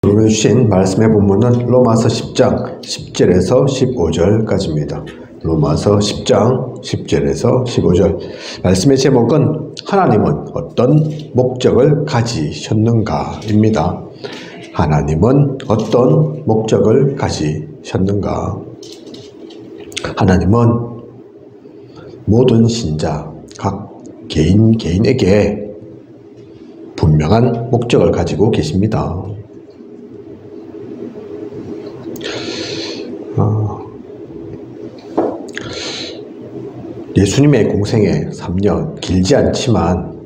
오늘 주신 말씀의 본문은 로마서 10장 10절에서 15절까지입니다. 로마서 10장 10절에서 15절. 말씀의 제목은 하나님은 어떤 목적을 가지셨는가입니다. 하나님은 어떤 목적을 가지셨는가. 하나님은 모든 신자, 각 개인에게 분명한 목적을 가지고 계십니다. 예수님의 공생애 3년 길지 않지만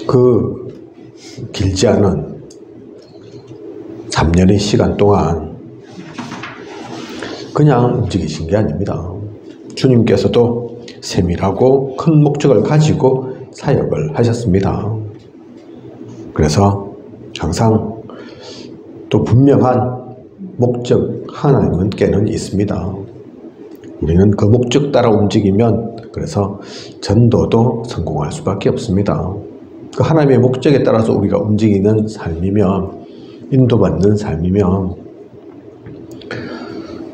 그 길지 않은 3년의 시간 동안 그냥 움직이신 게 아닙니다. 주님께서도 세밀하고 큰 목적을 가지고 사역을 하셨습니다. 그래서 항상 또 분명한 목적 하나님께는 있습니다. 우리는 그 목적 따라 움직이면 그래서 전도도 성공할 수밖에 없습니다. 그 하나님의 목적에 따라서 우리가 움직이는 삶이면, 인도받는 삶이면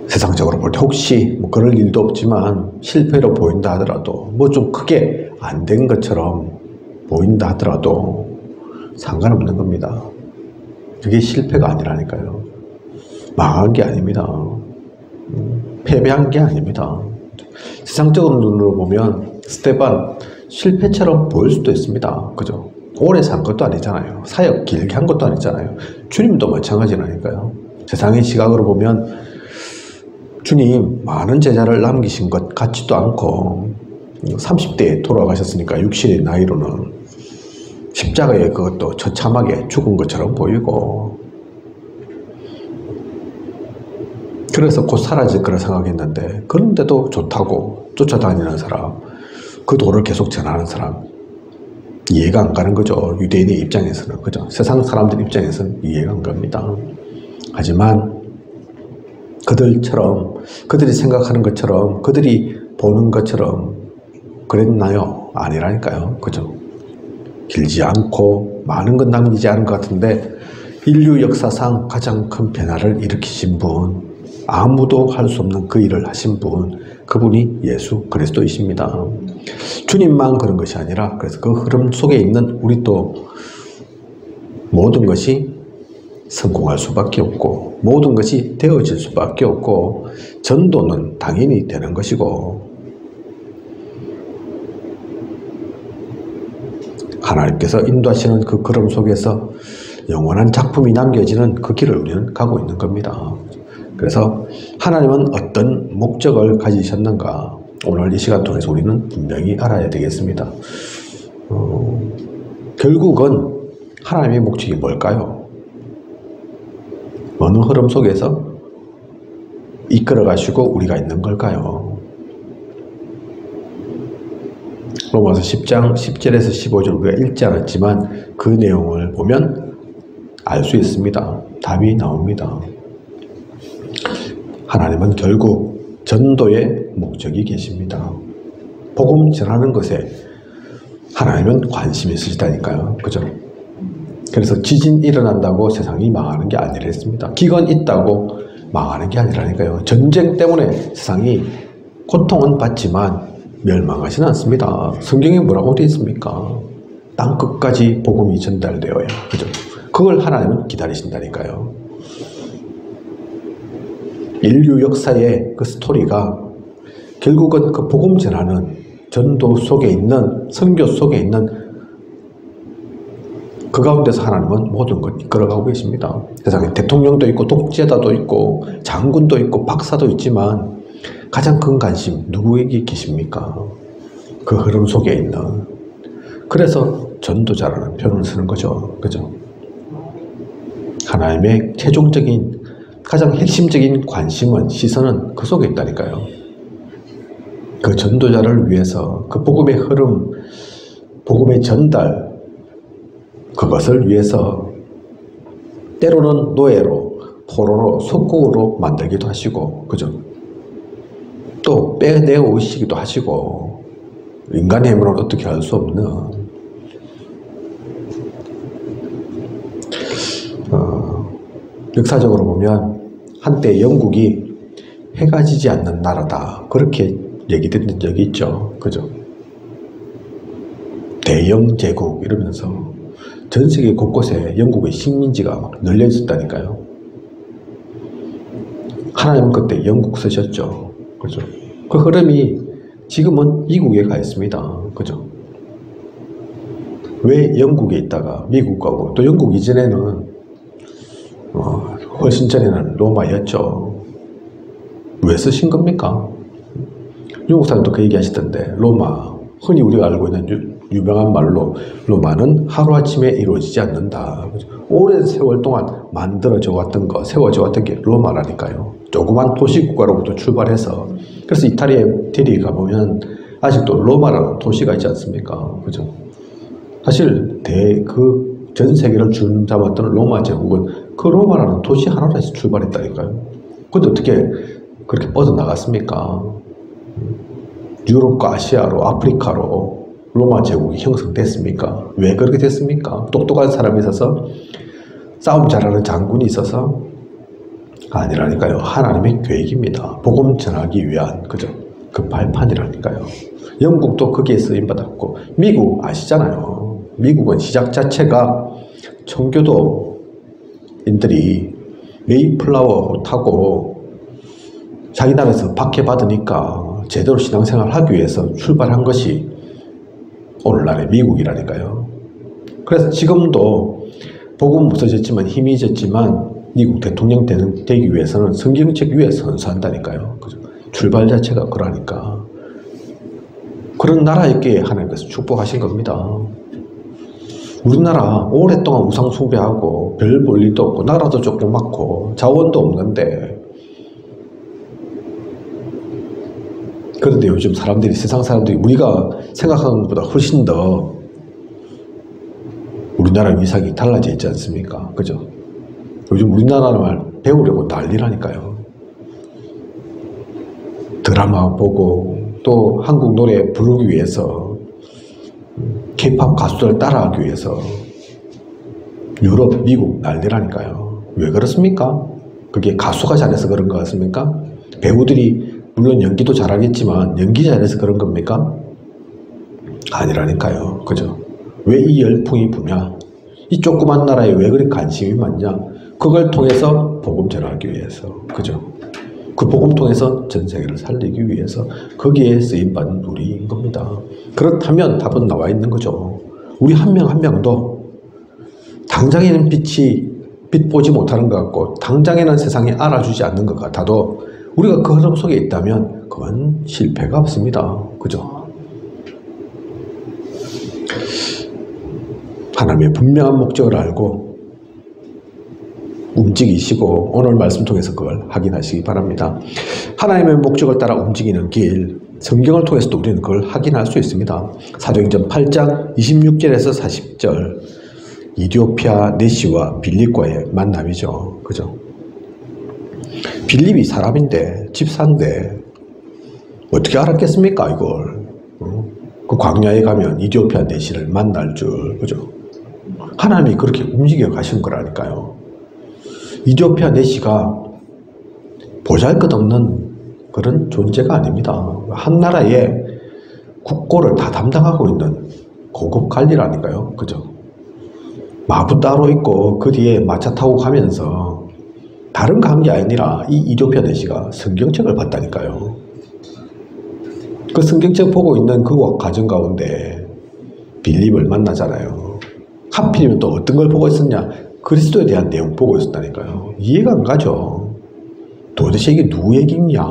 세상적으로 볼 때 혹시 그럴 일도 없지만 실패로 보인다 하더라도 좀 크게 안 된 것처럼 보인다 하더라도 상관없는 겁니다. 그게 실패가 아니라니까요. 망한 게 아닙니다. 패배한 게 아닙니다. 세상적으로 눈으로 보면 스테반 실패처럼 보일 수도 있습니다. 그죠? 오래 산 것도 아니잖아요. 사역 길게 한 것도 아니잖아요. 주님도 마찬가지라니까요. 세상의 시각으로 보면 주님 많은 제자를 남기신 것 같지도 않고 30대에 돌아가셨으니까 육신의 나이로는 십자가에 그것도 처참하게 죽은 것처럼 보이고, 그래서 곧 사라질 거라 생각했는데 그런데도 좋다고 쫓아다니는 사람, 그 도를 계속 전하는 사람, 이해가 안 가는 거죠. 유대인의 입장에서는. 그죠? 세상 사람들 입장에서는 이해가 안 갑니다. 하지만 그들처럼, 그들이 생각하는 것처럼, 그들이 보는 것처럼 그랬나요? 아니라니까요. 그죠? 길지 않고 많은 건 남기지 않은 것 같은데 인류 역사상 가장 큰 변화를 일으키신 분, 아무도 할 수 없는 그 일을 하신 분, 그분이 예수 그리스도이십니다. 주님만 그런 것이 아니라, 그래서 그 흐름 속에 있는 우리도 모든 것이 성공할 수밖에 없고, 모든 것이 되어질 수밖에 없고, 전도는 당연히 되는 것이고, 하나님께서 인도하시는 그 걸음 속에서 영원한 작품이 남겨지는 그 길을 우리는 가고 있는 겁니다. 그래서 하나님은 어떤 목적을 가지셨는가, 오늘 이 시간 통해서 우리는 분명히 알아야 되겠습니다. 결국은 하나님의 목적이 뭘까요? 어느 흐름 속에서 이끌어 가시고 우리가 있는 걸까요? 로마서 10장 10절에서 15절 우리가 읽지 않았지만 그 내용을 보면 알 수 있습니다. 답이 나옵니다. 하나님은 결국 전도의 목적이 계십니다. 복음 전하는 것에 하나님은 관심이 있으시다니까요. 그죠? 그래서 지진 일어난다고 세상이 망하는 게 아니랬습니다. 기근 있다고 망하는 게 아니라니까요. 전쟁 때문에 세상이 고통은 받지만 멸망하지는 않습니다. 성경에 뭐라고 되어 있습니까? 땅 끝까지 복음이 전달되어야. 그죠? 그걸 하나님은 기다리신다니까요. 인류 역사의 그 스토리가 결국은 그 복음 전하는 전도 속에 있는, 선교 속에 있는 그 가운데서 하나님은 모든 걸 이끌어가고 계십니다. 세상에 대통령도 있고 독재자도 있고 장군도 있고 박사도 있지만 가장 큰 관심 누구에게 계십니까? 그 흐름 속에 있는. 그래서 전도자라는 표현을 쓰는 거죠. 그죠? 하나님의 최종적인 가장 핵심적인 관심은, 시선은 그 속에 있다니까요. 그 전도자를 위해서, 그 복음의 흐름, 복음의 전달, 그것을 위해서 때로는 노예로, 포로로, 속국으로 만들기도 하시고, 그죠? 또 빼내어 오시기도 하시고, 인간의 힘으로는 어떻게 할 수 없는 역사적으로 보면 한때 영국이 해가 지지 않는 나라다. 그렇게 얘기된 적이 있죠. 그죠? 대영 제국 이러면서 전 세계 곳곳에 영국의 식민지가 막 널려 있었다니까요. 하나님은 그때 영국 쓰셨죠. 그죠? 그 흐름이 지금은 미국에 가 있습니다. 그죠? 왜 영국에 있다가 미국 가고, 또 영국 이전에는 훨씬 전에는 로마였죠. 왜 쓰신 겁니까? 영국 사람도 그 얘기 하시던데, 로마, 흔히 우리가 알고 있는 유명한 말로 로마는 하루아침에 이루어지지 않는다. 오랜 세월 동안 만들어져 왔던 거, 세워져 왔던 게 로마라니까요. 조그만 도시국가로부터 출발해서, 그래서 이탈리아에 데리고 가보면 아직도 로마라는 도시가 있지 않습니까? 그죠? 사실 전 세계를 주름잡았던 로마 제국은 그 로마라는 도시 하나에서 출발했다니까요. 근데 어떻게 그렇게 뻗어나갔습니까? 유럽과 아시아로, 아프리카로 로마 제국이 형성됐습니까? 왜 그렇게 됐습니까? 똑똑한 사람이 있어서? 싸움 잘하는 장군이 있어서? 아니라니까요. 하나님의 계획입니다. 복음 전하기 위한, 그죠? 그 발판이라니까요. 영국도 거기에 쓰임받았고, 미국 아시잖아요. 미국은 시작 자체가 청교도인들이 메이플라워 타고 자기 나라에서 박해받으니까 제대로 신앙생활을 하기 위해서 출발한 것이 오늘날의 미국이라니까요. 그래서 지금도 복음은 없어졌지만 힘이 졌지만 미국 대통령 되기 위해서는 성경책 위에 선수한다니까요. 그죠? 출발 자체가 그러니까. 그런 나라에게 하나님께서 축복하신 겁니다. 우리나라 오랫동안 우상 숭배하고 별 볼 일도 없고 나라도 조그맣고 자원도 없는데, 그런데 요즘 사람들이, 세상 사람들이 우리가 생각하는 것보다 훨씬 더 우리나라 위상이 달라져 있지 않습니까? 그죠? 요즘 우리나라 말 배우려고 난리라니까요. 드라마 보고 또 한국 노래 부르기 위해서, K-POP 가수들 따라하기 위해서 유럽, 미국 난리라니까요. 왜 그렇습니까? 그게 가수가 잘해서 그런 거 같습니까? 배우들이 물론 연기도 잘하겠지만 연기 잘해서 그런 겁니까? 아니라니까요. 그죠? 왜 이 열풍이 부냐? 이 조그만 나라에 왜 그렇게 관심이 많냐? 그걸 통해서 복음 전하기 위해서. 그죠? 그 복음 통해서 전 세계를 살리기 위해서 거기에 쓰임받는 우리인 겁니다. 그렇다면 답은 나와 있는 거죠. 우리 한 명 한 명도 당장에는 빛 보지 못하는 것 같고 당장에는 세상이 알아주지 않는 것 같아도 우리가 그 흐름 속에 있다면 그건 실패가 없습니다. 그죠? 하나님의 분명한 목적을 알고 움직이시고 오늘 말씀 통해서 그걸 확인하시기 바랍니다. 하나님의 목적을 따라 움직이는 길, 성경을 통해서도 우리는 그걸 확인할 수 있습니다. 사도행전 8장 26절에서 40절, 이디오피아 네시와 빌립과의 만남이죠. 그죠? 빌립이 사람인데, 집사인데 어떻게 알았겠습니까 이걸? 그 광야에 가면 이디오피아 네시를 만날 줄. 그죠? 하나님이 그렇게 움직여 가신 거라니까요. 이디오피아 네시가 보잘것없는 그런 존재가 아닙니다. 한 나라의 국고를 다 담당하고 있는 고급 관리라니까요. 그죠? 마부 따로 있고 그 뒤에 마차 타고 가면서 다른 관계 아니라 이 이디오피아 네시가 성경책을 봤다니까요. 그 성경책 보고 있는 그 과정 가운데 빌립을 만나잖아요. 하필이면 또 어떤 걸 보고 있었냐? 그리스도에 대한 내용 보고 있었다니까요. 이해가 안 가죠. 도대체 이게 누구 얘기냐?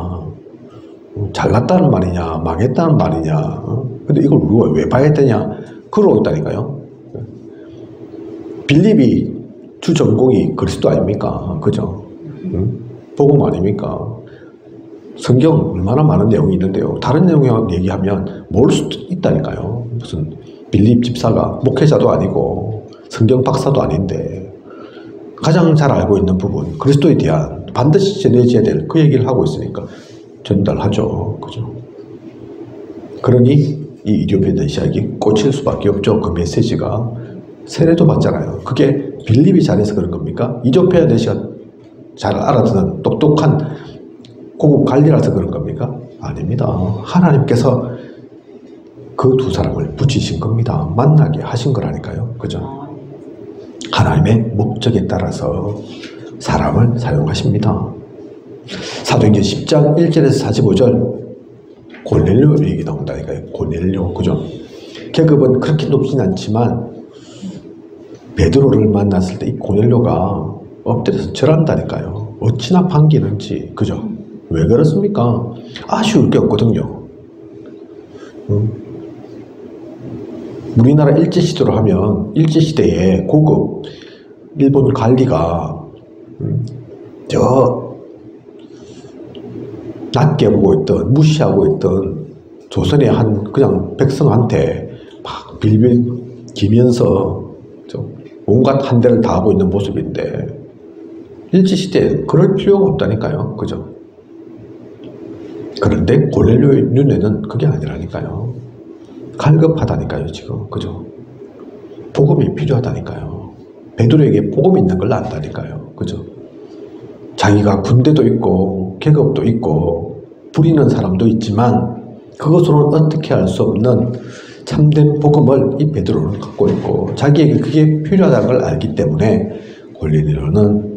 잘났다는 말이냐? 망했다는 말이냐? 근데 이걸 우리가 왜 봐야 되냐? 그러고 있다니까요. 빌립이 주 전공이 그리스도 아닙니까? 그죠? 복음 아닙니까? 성경 얼마나 많은 내용이 있는데요. 다른 내용 얘기하면 모를 수도 있다니까요. 무슨 빌립 집사가 목회자도 아니고 성경 박사도 아닌데 가장 잘 알고 있는 부분, 그리스도에 대한 반드시 전해져야 될 그 얘기를 하고 있으니까 전달하죠. 그죠? 그러니 이 이디오피아 네시에게 꽂힐 수밖에 없죠. 그 메시지가. 세례도 받잖아요. 그게 빌립이 잘해서 그런 겁니까? 이디오피아 네시가 잘 알아듣는 똑똑한 고급 관리라서 그런 겁니까? 아닙니다. 하나님께서 그 두 사람을 붙이신 겁니다. 만나게 하신 거라니까요. 그죠? 하나님의 목적에 따라서 사람을 사용하십니다. 사도행전 10장 1절에서 45절 고넬료 얘기 나온다니까요. 고넬료. 그죠? 계급은 그렇게 높진 않지만 베드로를 만났을 때 이 고넬료가 엎드려서 절한다니까요. 어찌나 반기는지. 그죠? 왜 그렇습니까? 아쉬울 게 없거든요. 우리나라 일제시대로 하면 일제시대에 고급 일본 관리가 저 낮게 보고 있던, 무시하고 있던 조선의 한 그냥 백성한테 막 빌빌기면서 온갖 한대를 다 하고 있는 모습인데 일제시대에 그럴 필요가 없다니까요. 그죠? 그런데 고넬료의 눈에는 그게 아니라니까요. 갈급하다니까요, 지금. 그죠? 복음이 필요하다니까요. 베드로에게 복음이 있는 걸 안다니까요. 그죠? 자기가 군대도 있고, 계급도 있고, 부리는 사람도 있지만, 그것으로는 어떻게 할 수 없는 참된 복음을 이 베드로는 갖고 있고, 자기에게 그게 필요하다는 걸 알기 때문에, 고넬료는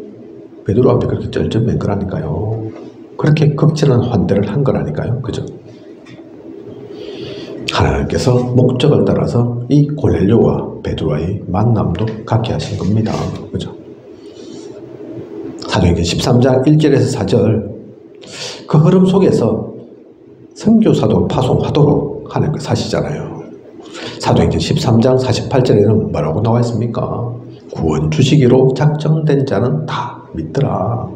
베드로 앞에 그렇게 쩔쩔맨 거라니까요. 그렇게 극진한 환대를 한 거라니까요. 그죠? 하나님께서 목적을 따라서 이 고넬료와 베드로와의 만남도 갖게 하신 겁니다. 그죠? 사도행전 13장 1절에서 4절 그 흐름 속에서 선교사도 파송하도록 하나님께서 하시잖아요. 사도행전 13장 48절에는 뭐라고 나와 있습니까? 구원 주시기로 작정된 자는 다 믿더라.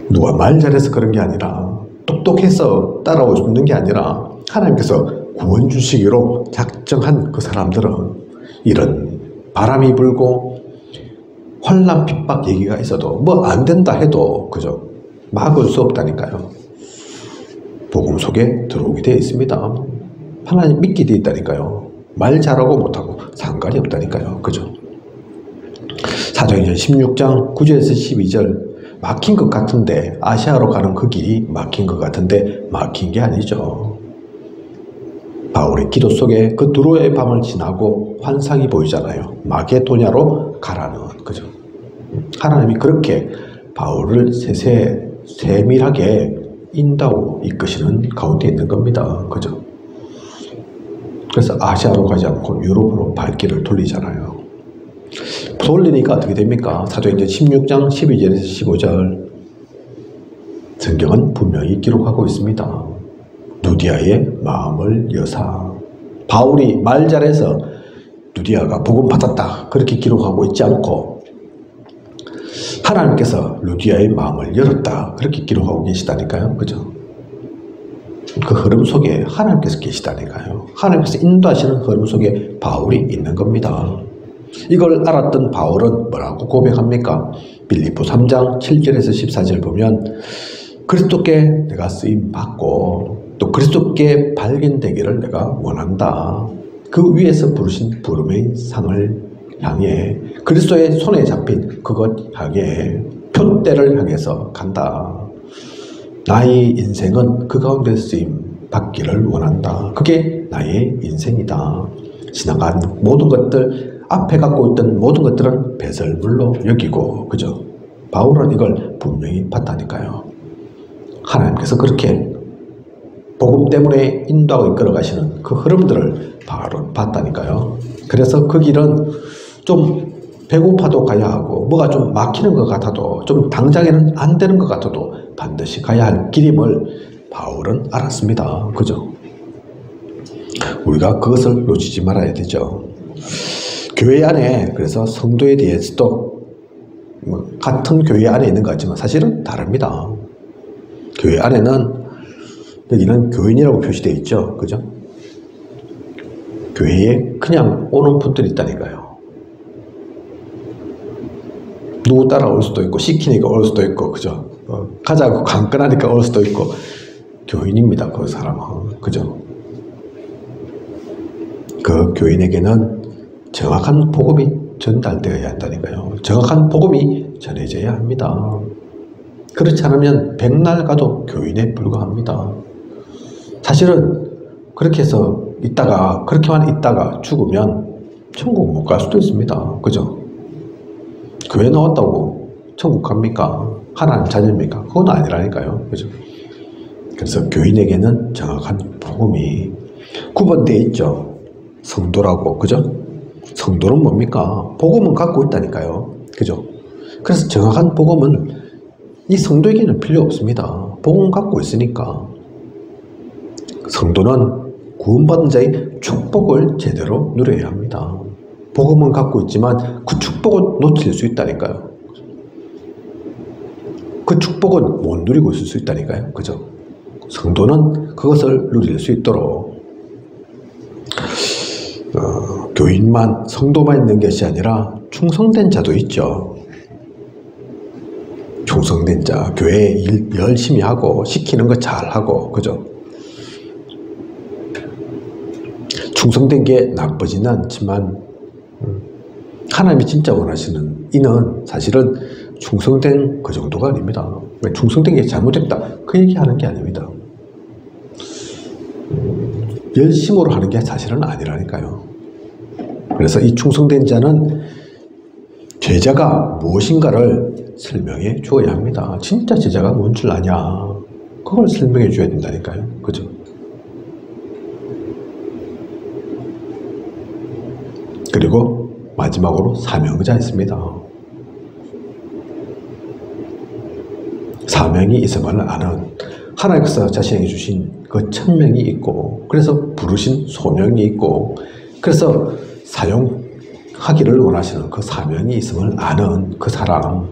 누가 말 잘해서 그런 게 아니라 똑똑해서 따라오는 게 아니라 하나님께서 구원 주시기로 작정한 그 사람들은 이런 바람이 불고 환난 핍박 얘기가 있어도 뭐 안 된다 해도 그죠? 막을 수 없다니까요. 복음 속에 들어오게 되어 있습니다. 하나님 믿게 되어 있다니까요. 말 잘하고 못하고 상관이 없다니까요. 그죠? 사도행전 16장 9절에서 12절 막힌 것 같은데 아시아로 가는 그 길이 막힌 것 같은데 막힌 게 아니죠. 바울의 기도 속에 그 두로의 밤을 지나고 환상이 보이잖아요. 마게도냐로 가라는 그죠. 하나님이 그렇게 바울을 세밀하게 인도하고 이끄시는 가운데 있는 겁니다. 그죠. 그래서 아시아로 가지 않고 유럽으로 발길을 돌리잖아요. 돌리니까 어떻게 됩니까? 사도행전 16장 12절에서 15절 성경은 분명히 기록하고 있습니다. 누디아의 마음을 여사 바울이 말 잘해서 누디아가 복음 받았다 그렇게 기록하고 있지 않고 하나님께서 누디아의 마음을 열었다 그렇게 기록하고 계시다니까요. 그죠? 그 흐름 속에 하나님께서 계시다니까요. 하나님께서 인도하시는 흐름 속에 바울이 있는 겁니다. 이걸 알았던 바울은 뭐라고 고백합니까? 빌립보 3장 7절에서 14절 보면 그리스도께 내가 쓰임 받고 또 그리스도께 발견되기를 내가 원한다. 그 위에서 부르신 부름의 상을 향해 그리스도의 손에 잡힌 그것 향해 표대를 향해서 간다. 나의 인생은 그 가운데 쓰임 받기를 원한다. 그게 나의 인생이다. 지나간 모든 것들 앞에 갖고 있던 모든 것들은 배설물로 여기고 그죠? 바울은 이걸 분명히 봤다니까요. 하나님께서 그렇게 복음 때문에 인도하고 이끌어 가시는 그 흐름들을 바울은 봤다니까요. 그래서 그 길은 좀 배고파도 가야 하고 뭐가 좀 막히는 것 같아도 좀 당장에는 안 되는 것 같아도 반드시 가야 할 길임을 바울은 알았습니다. 그죠? 우리가 그것을 놓치지 말아야 되죠. 교회 안에 그래서 성도에 대해서도 같은 교회 안에 있는 것 같지만 사실은 다릅니다. 교회 안에는 여기는 교인이라고 표시되어 있죠. 그죠? 교회에 그냥 오는 분들이 있다니까요. 누구 따라올 수도 있고 시키니까 올 수도 있고 그죠? 가자고 강권하니까 올 수도 있고 교인입니다. 그 사람은. 그죠? 그 교인에게는 정확한 복음이 전달되어야 한다니까요. 정확한 복음이 전해져야 합니다. 그렇지 않으면 백날 가도 교인에 불과합니다. 사실은 그렇게 해서 그렇게만 있다가 죽으면 천국 못 갈 수도 있습니다. 그죠? 교회 나왔다고 천국 갑니까? 하나님 자녀입니까? 그건 아니라니까요. 그죠? 그래서 교인에게는 정확한 복음이 구분되어 있죠. 성도라고. 그죠? 성도는 뭡니까? 복음은 갖고 있다니까요. 그죠? 그래서 정확한 복음은 이 성도에게는 필요 없습니다. 복음 갖고 있으니까. 성도는 구원받은 자의 축복을 제대로 누려야 합니다. 복음은 갖고 있지만 그 축복은 놓칠 수 있다니까요. 그 축복은 못 누리고 있을 수 있다니까요. 그죠? 성도는 그것을 누릴 수 있도록 교인만, 성도만 있는 것이 아니라 충성된 자도 있죠. 충성된 자, 교회 일 열심히 하고 시키는 거 잘하고, 그죠? 충성된 게 나쁘지는 않지만 하나님이 진짜 원하시는 이는 사실은 충성된 그 정도가 아닙니다. 충성된 게 잘못됐다 그 얘기하는 게 아닙니다. 열심으로 하는 게 사실은 아니라니까요. 그래서 이 충성된 자는 제자가 무엇인가를 설명해 주어야 합니다. 진짜 제자가 뭔 줄 아냐, 그걸 설명해 줘야 된다니까요. 그죠? 그리고 마지막으로 사명자 있습니다. 사명이 있음을 아는, 하나님께서 자신에게 주신 그 천명이 있고, 그래서 부르신 소명이 있고, 그래서 사용하기를 원하시는 그 사명이 있음을 아는 그 사람,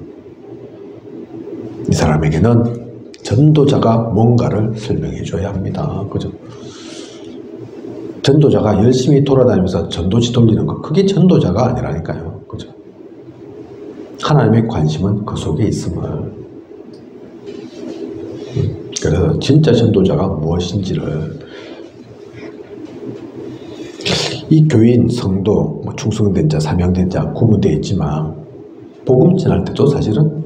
이 사람에게는 전도자가 뭔가를 설명해 줘야 합니다. 그죠? 전도자가 열심히 돌아다니면서 전도지 돌리는 것, 그게 전도자가 아니라니까요. 그죠? 하나님의 관심은 그 속에 있음을. 그래서 진짜 전도자가 무엇인지를, 이 교인, 성도, 충성된 자, 사명된 자 구분되어 있지만 복음 전할 때도 사실은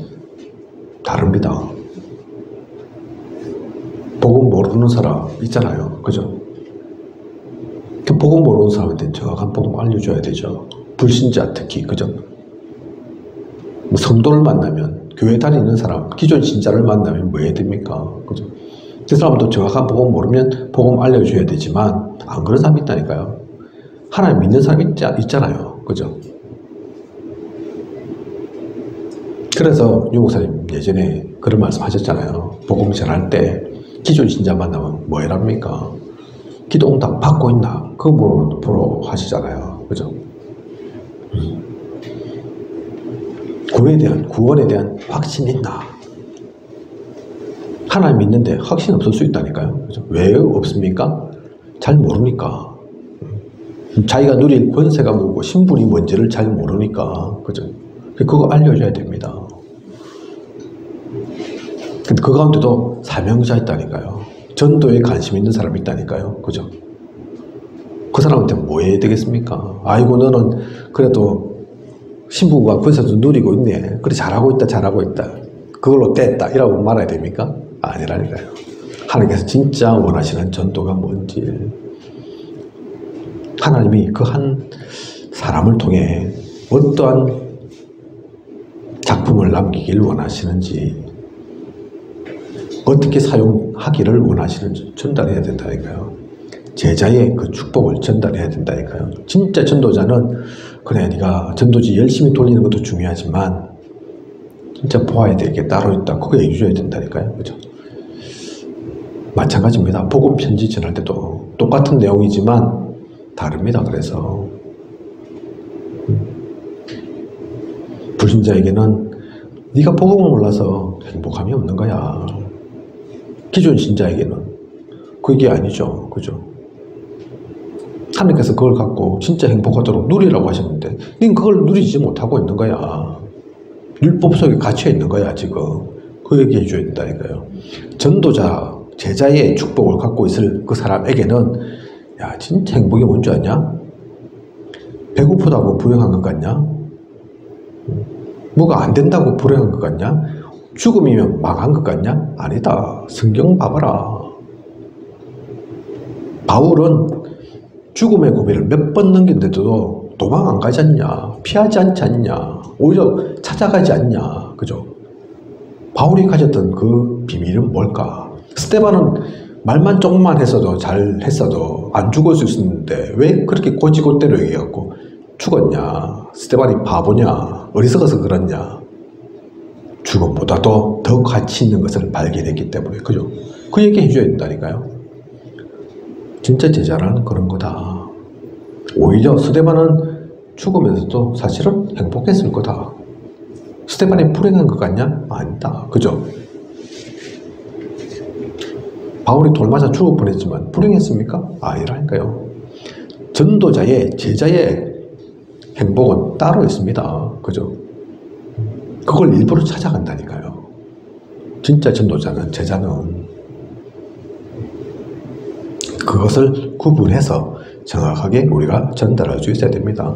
다릅니다. 복음 모르는 사람 있잖아요. 그죠? 그 복음 모르는 사람한테 정확한 복음 알려줘야 되죠. 불신자 특히. 그죠? 성도를 만나면, 교회 다니는 사람, 기존 신자를 만나면 뭐 해야 됩니까? 그죠? 그 사람도 정확한 복음 모르면 복음 알려줘야 되지만 안 그런 사람이 있다니까요. 하나님 믿는 사람이 있잖아요. 그죠? 그래서 유 목사님 예전에 그런 말씀 하셨잖아요. 복음 전할 때 기존 신자 만나면 뭐 해랍니까? 기도 응답 받고 있나? 그거 보러 하시잖아요. 그죠? 구원에 대한 확신이 있나? 하나님 믿는데 확신 없을 수 있다니까요. 그죠? 왜 없습니까? 잘 모르니까. 자기가 누릴 권세가 뭐고 신분이 뭔지를 잘 모르니까. 그죠? 그거 알려줘야 됩니다. 근데 그 가운데도 사명자 있다니까요. 전도에 관심 있는 사람이 있다니까요. 그죠? 그 사람한테 뭐 해야 되겠습니까? 아이고, 너는 그래도 신분과 권세도 누리고 있네. 그래, 잘하고 있다. 그걸로 됐다. 이라고 말해야 됩니까? 아니라니까요. 하나님께서 진짜 원하시는 전도가 뭔지, 하나님이 그 한 사람을 통해 어떠한 작품을 남기길 원하시는지, 어떻게 사용하기를 원하시는지 전달해야 된다니까요. 제자의 그 축복을 전달해야 된다니까요. 진짜 전도자는, 그래, 네가 전도지 열심히 돌리는 것도 중요하지만 진짜 보아야 될 게 따로 있다. 그거 얘기해줘야 된다니까요. 그죠? 마찬가지입니다. 복음 편지 전할 때도 똑같은 내용이지만 다릅니다. 그래서 불신자에게는 네가 복음을 몰라서 행복함이 없는 거야. 기존 신자에게는 그게 아니죠. 그죠? 하나님께서 그걸 갖고 진짜 행복하도록 누리라고 하셨는데 넌 그걸 누리지 못하고 있는 거야. 율법 속에 갇혀 있는 거야 지금. 그 얘기 해줘야 된다니까요. 전도자, 제자의 축복을 갖고 있을 그 사람에게는, 야, 진짜 행복이 뭔 줄 아냐? 배고프다고 불행한 것 같냐? 뭐가 안 된다고 불행한 것 같냐? 죽음이면 망한 것 같냐? 아니다. 성경 봐봐라. 바울은 죽음의 고비를 몇 번 넘겼는데도 도망 안 가지 않냐? 피하지 않지 않냐? 오히려 찾아가지 않냐? 그죠? 바울이 가졌던 그 비밀은 뭘까? 스데반은 말만 조금만 했어도 잘 했어도 안 죽을 수 있었는데 왜 그렇게 고지고대로 얘기해갖고 죽었냐? 스데반이 바보냐? 어리석어서 그렇냐? 죽음보다도 더 가치 있는 것을 발견했기 때문에, 그죠? 그 얘기 해줘야 된다니까요. 진짜 제자라는 그런 거다. 오히려 스데반은 죽으면서도 사실은 행복했을 거다. 스데반이 불행한 것 같냐? 아니다. 그죠? 바울이 돌 맞아 죽을 뻔했지만 불행했습니까? 아니라니까요. 전도자의, 제자의 행복은 따로 있습니다. 그죠? 그걸 일부러 찾아간다니까요. 진짜 전도자는, 제자는 그것을 구분해서 정확하게 우리가 전달할 수 있어야 됩니다.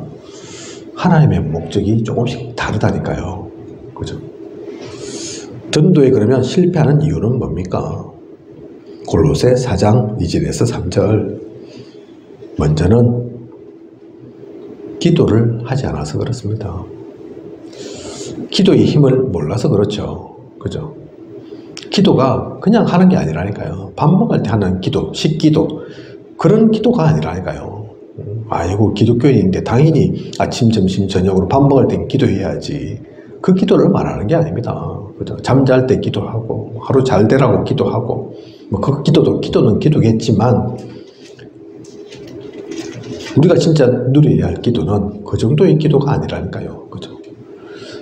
하나님의 목적이 조금씩 다르다니까요. 그죠? 전도에 그러면 실패하는 이유는 뭡니까? 골로새 4장 2절에서 3절. 먼저는 기도를 하지 않아서 그렇습니다. 기도의 힘을 몰라서 그렇죠. 그죠? 기도가 그냥 하는 게 아니라니까요. 밥 먹을 때 하는 기도, 식기도, 그런 기도가 아니라니까요. 아이고, 기독교인인데 당연히 아침, 점심, 저녁으로 밥 먹을 땐 기도해야지. 그 기도를 말하는 게 아닙니다. 그죠? 잠잘 때 기도하고, 하루 잘 되라고 기도하고, 뭐 그 기도는 기도겠지만, 우리가 진짜 누려야 할 기도는 그 정도의 기도가 아니라니까요. 그죠?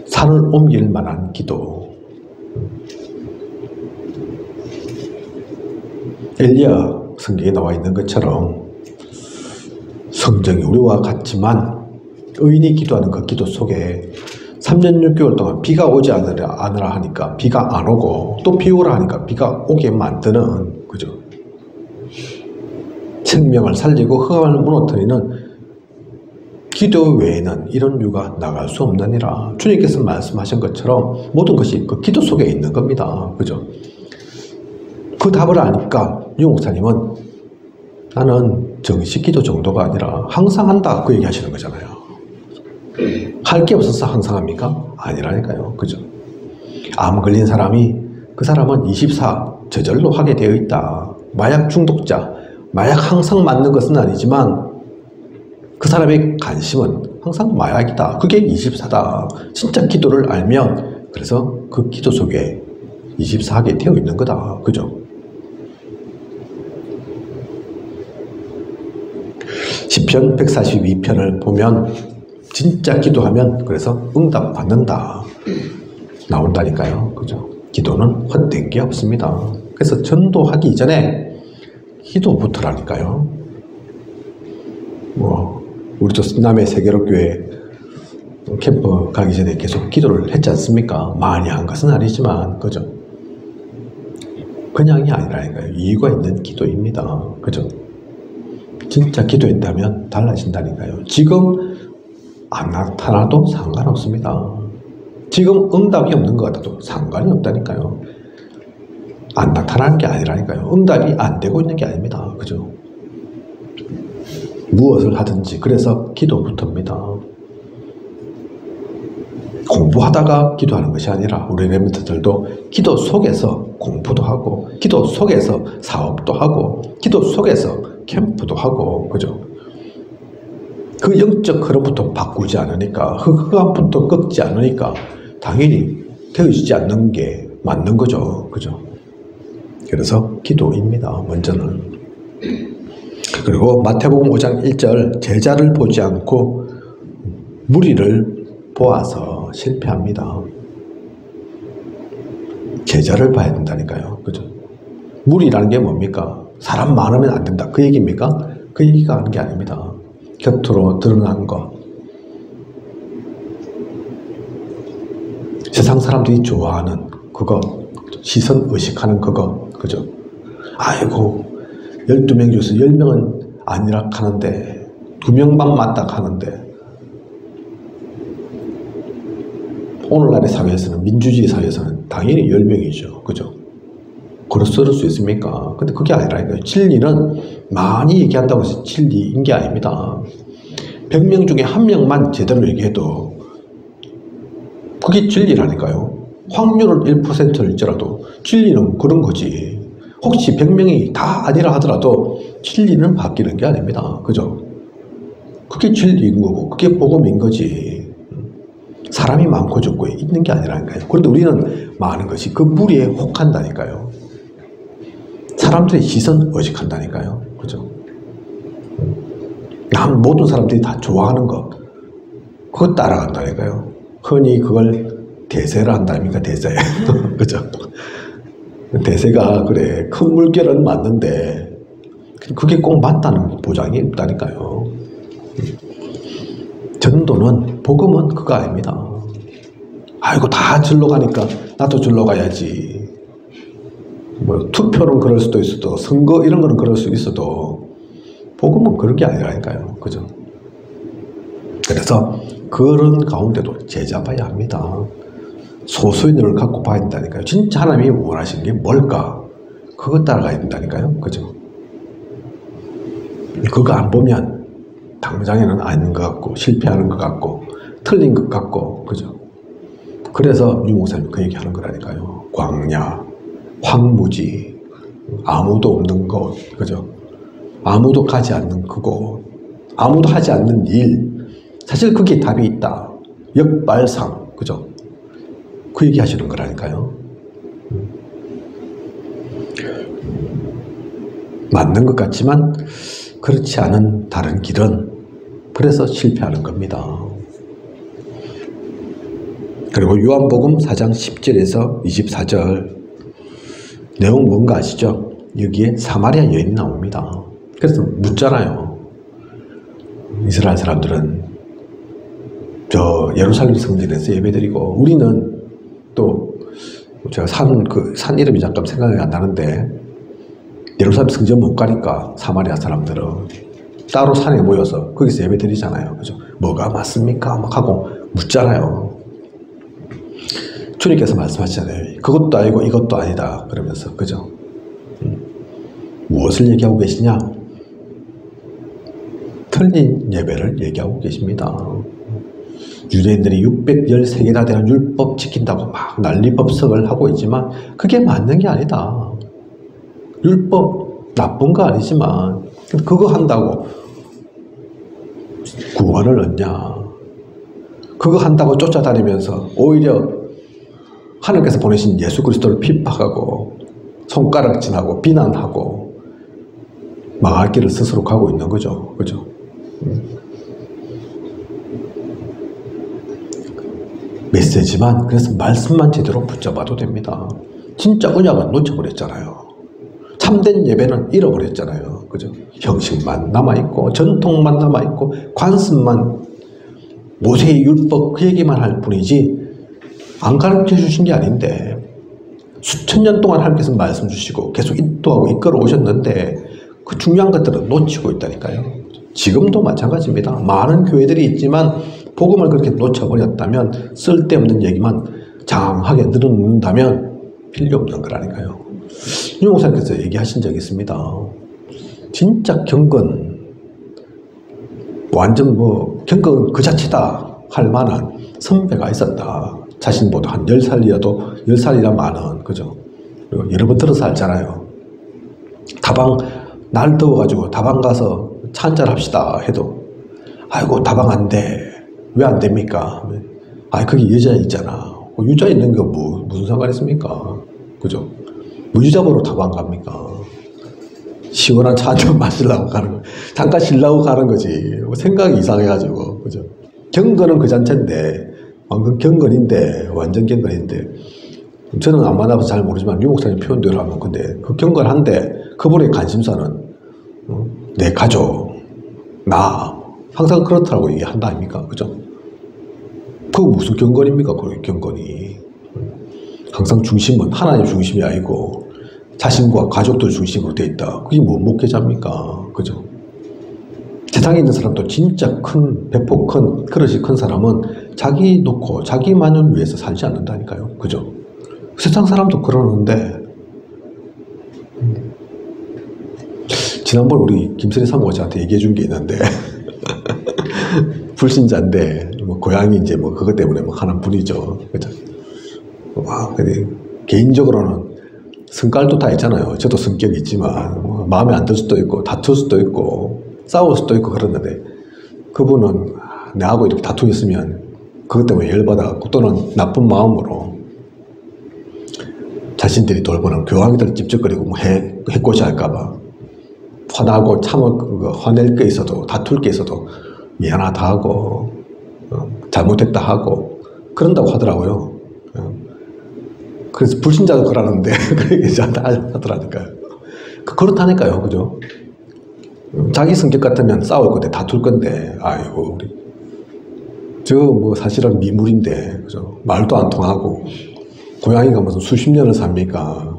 산을 옮길 만한 기도. 엘리야 성경에 나와 있는 것처럼 성정이 우리와 같지만 의인이 기도하는 그 기도 속에 3년 6개월 동안 비가 오지 않으라 하니까 비가 안 오고 또 비 오라 하니까 비가 오게 만드는, 그죠? 생명을 살리고 흑암을 무너뜨리는 기도 외에는 이런 이유가 나갈 수 없느니라. 주님께서 말씀하신 것처럼 모든 것이 그 기도 속에 있는 겁니다. 그죠? 그 답을 아니까 유 목사님은 나는 정식 기도 정도가 아니라 항상 한다, 그 얘기 하시는 거잖아요. 할 게 없어서 항상 합니까? 아니라니까요. 그죠? 암 걸린 사람이, 그 사람은 24 저절로 하게 되어 있다. 마약 중독자, 마약 항상 맞는 것은 아니지만 그 사람의 관심은 항상 마약이다. 그게 24다. 진짜 기도를 알면 그래서 그 기도 속에 24하게 되어 있는 거다. 그죠? 시편 142편을 보면 진짜 기도하면 그래서 응답 받는다 나온다니까요. 그죠? 기도는 헛된 게 없습니다. 그래서 전도하기 이전에 기도부터라니까요. 우리도 남해 세계로교회 캠프 가기 전에 계속 기도를 했지 않습니까? 많이 한 것은 아니지만, 그죠? 그냥이 아니라니까요. 이유가 있는 기도입니다. 그죠? 진짜 기도했다면 달라진다니까요. 지금 안 나타나도 상관없습니다. 지금 응답이 없는 것 같아도 상관이 없다니까요. 안 나타나는 게 아니라니까요. 응답이 안 되고 있는 게 아닙니다. 그죠? 무엇을 하든지 그래서 기도부터입니다. 공부하다가 기도하는 것이 아니라 우리 렘넌트들도 기도 속에서 공부도 하고, 기도 속에서 사업도 하고, 기도 속에서 캠프도 하고, 그죠? 그 영적 흐름부터 바꾸지 않으니까, 흑암부터 꺾지 않으니까 당연히 되어지지 않는 게 맞는 거죠. 그죠? 그래서 기도입니다. 먼저는. 그리고 마태복음 5장 1절, 제자를 보지 않고 무리를 보아서 실패합니다. 제자를 봐야 된다니까요. 그죠? 무리라는 게 뭡니까? 사람 많으면 안 된다. 그 얘기입니까? 그 얘기가 하는 게 아닙니다. 겉으로 드러난 것. 세상 사람들이 좋아하는 그거, 시선 의식하는 그거, 그죠? 아이고, 12명 중에서 10명은 아니라 하는데, 2명만 맞다 하는데, 오늘날의 사회에서는, 민주주의 사회에서는 당연히 열명이죠. 그죠? 그럴 수 있습니까? 근데 그게 아니라니까요. 진리는 많이 얘기한다고 해서 진리인 게 아닙니다. 100명 중에 1명만 제대로 얘기해도 그게 진리라니까요. 확률은 1%일지라도 진리는 그런 거지. 혹시 100명이 다 아니라 하더라도 진리는 바뀌는 게 아닙니다. 그죠? 그게 진리인 거고, 그게 복음인 거지. 사람이 많고 적고 있는 게 아니라니까요. 그런데 우리는 많은 것이 그 무리에 혹한다니까요. 사람들의 시선 의식한다니까요. 그죠? 모든 사람들이 다 좋아하는 것, 그거 따라간다니까요. 흔히 그걸 대세라 한다니까, 대세. 그죠? 대세가, 그래, 큰 물결은 맞는데, 그게 꼭 맞다는 보장이 없다니까요. 전도는, 복음은 그거 아닙니다. 아이고, 다 절로 가니까 나도 절로 가야지. 뭐, 투표는 그럴 수도 있어도, 선거 이런 거는 그럴 수 있어도, 복음은 그런 게 아니라니까요. 그죠? 그래서 그런 가운데도 제잡아야 합니다. 소수의 눈을 갖고 봐야 된다니까요. 진짜 하나님이 원하시는 게 뭘까? 그거 따라가야 된다니까요. 그죠? 그거 안 보면 당장에는 아닌 것 같고, 실패하는 것 같고, 틀린 것 같고, 그죠? 그래서 유 목사님 그 얘기 하는 거라니까요. 광야, 황무지, 아무도 없는 곳, 그죠? 아무도 가지 않는 그곳, 아무도 하지 않는 일, 사실 그게 답이 있다. 역발상, 그죠? 그 얘기 하시는 거라니까요. 맞는 것 같지만 그렇지 않은 다른 길은, 그래서 실패하는 겁니다. 그리고 요한복음 4장 10절에서 24절 내용 뭔가 아시죠? 여기에 사마리아 여인이 나옵니다. 그래서 묻잖아요. 이스라엘 사람들은 저 예루살렘 성전에서 예배드리고, 우리는 또 제가 산 이름이 잠깐 생각이 안 나는데, 예루살렘 성전 못 가니까 사마리아 사람들은 따로 산에 모여서 거기서 예배드리잖아요. 그죠? 뭐가 맞습니까? 막 하고 묻잖아요. 주님께서 말씀하시잖아요. 그것도 아니고 이것도 아니다. 그러면서, 그죠? 무엇을 얘기하고 계시냐? 틀린 예배를 얘기하고 계십니다. 유대인들이 613개나 되는 율법 지킨다고 막 난리법석을 하고 있지만 그게 맞는 게 아니다. 율법 나쁜 거 아니지만 그거 한다고 구원을 얻냐? 그거 한다고 쫓아다니면서 오히려 하나님께서 보내신 예수 그리스도를 핍박하고 손가락질하고 비난하고 망할 길을 스스로 가고 있는 거죠. 그죠? 메시지만, 그래서 말씀만 제대로 붙잡아도 됩니다. 진짜 언약은 놓쳐버렸잖아요. 참된 예배는 잃어버렸잖아요. 그죠? 형식만 남아있고, 전통만 남아있고, 관습만, 모세의 율법 그 얘기만 할 뿐이지, 안 가르쳐 주신 게 아닌데, 수천 년 동안 하나님께서 말씀 주시고, 계속 인도하고 이끌어 오셨는데, 그 중요한 것들은 놓치고 있다니까요. 지금도 마찬가지입니다. 많은 교회들이 있지만, 복음을 그렇게 놓쳐버렸다면, 쓸데없는 얘기만 장하게 늘어놓는다면 필요 없는 거라니까요. 유 목사님께서 얘기하신 적이 있습니다. 진짜 경건, 완전 경건 그 자체다 할 만한 선배가 있었다. 자신보다 한 10살이라 많은, 그죠? 그리고 여러 번 들어서 알잖아요. 날 더워가지고 다방 가서 차 한잔 합시다 해도, 아이고, 다방 안 돼. 왜 안 됩니까? 거기 여자 있잖아. 여자 있는 거 무슨 상관 있습니까? 그죠? 여자 보러 다방 갑니까? 시원한 차 한잔 마시려고 가는 거. 잠깐 쉬려고 가는 거지. 생각이 이상해가지고. 그죠? 경건은 그 자체인데, 완전 경건인데, 저는 안 만나봐서 잘 모르지만, 유 목사님 표현대로 하면, 근데 그 경건한데, 그분의 관심사는, 내 가족, 나, 항상 그렇다고 얘기한다 아닙니까? 그죠? 그거 무슨 경건입니까? 그 경건이. 항상 중심은 하나님 중심이 아니고 자신과 가족들 중심으로 돼 있다. 그게 뭐 목회자입니까? 그죠? 세상에 있는 사람도 진짜 배포 큰, 그릇이 큰 사람은 자기 놓고 자기만을 위해서 살지 않는다니까요. 그죠? 세상 사람도 그러는데 지난번 우리 김선희 사모가 저한테 얘기해 준 게 있는데 불신자인데 뭐 고향이 이제 뭐 그것 때문에 뭐 하는 분이죠. 그죠? 와, 근데 개인적으로는 성깔도 다 있잖아요. 저도 성격이 있지만 뭐 마음에 안 들 수도 있고 다툴 수도 있고 싸울 수도 있고 그러는데 그분은 내하고 이렇게 다투고 있으면 그것 때문에 열받아갖고 또는 나쁜 마음으로 자신들이 돌보는 교황이들 찝쩍거리고 뭐 해코지 할까봐 화나고 화낼 게 있어도 다툴 게 있어도 미안하다 하고 잘못했다 하고 그런다고 하더라고요. 그래서 불신자도 그러는데 그렇게 저한테 하더라니까요. 그렇다니까요. 그죠? 자기 성격 같으면 싸울 건데 다툴 건데 아이고 우리 저 뭐 사실은 미물인데 그죠? 말도 안 통하고 고양이가 무슨 수십 년을 삽니까?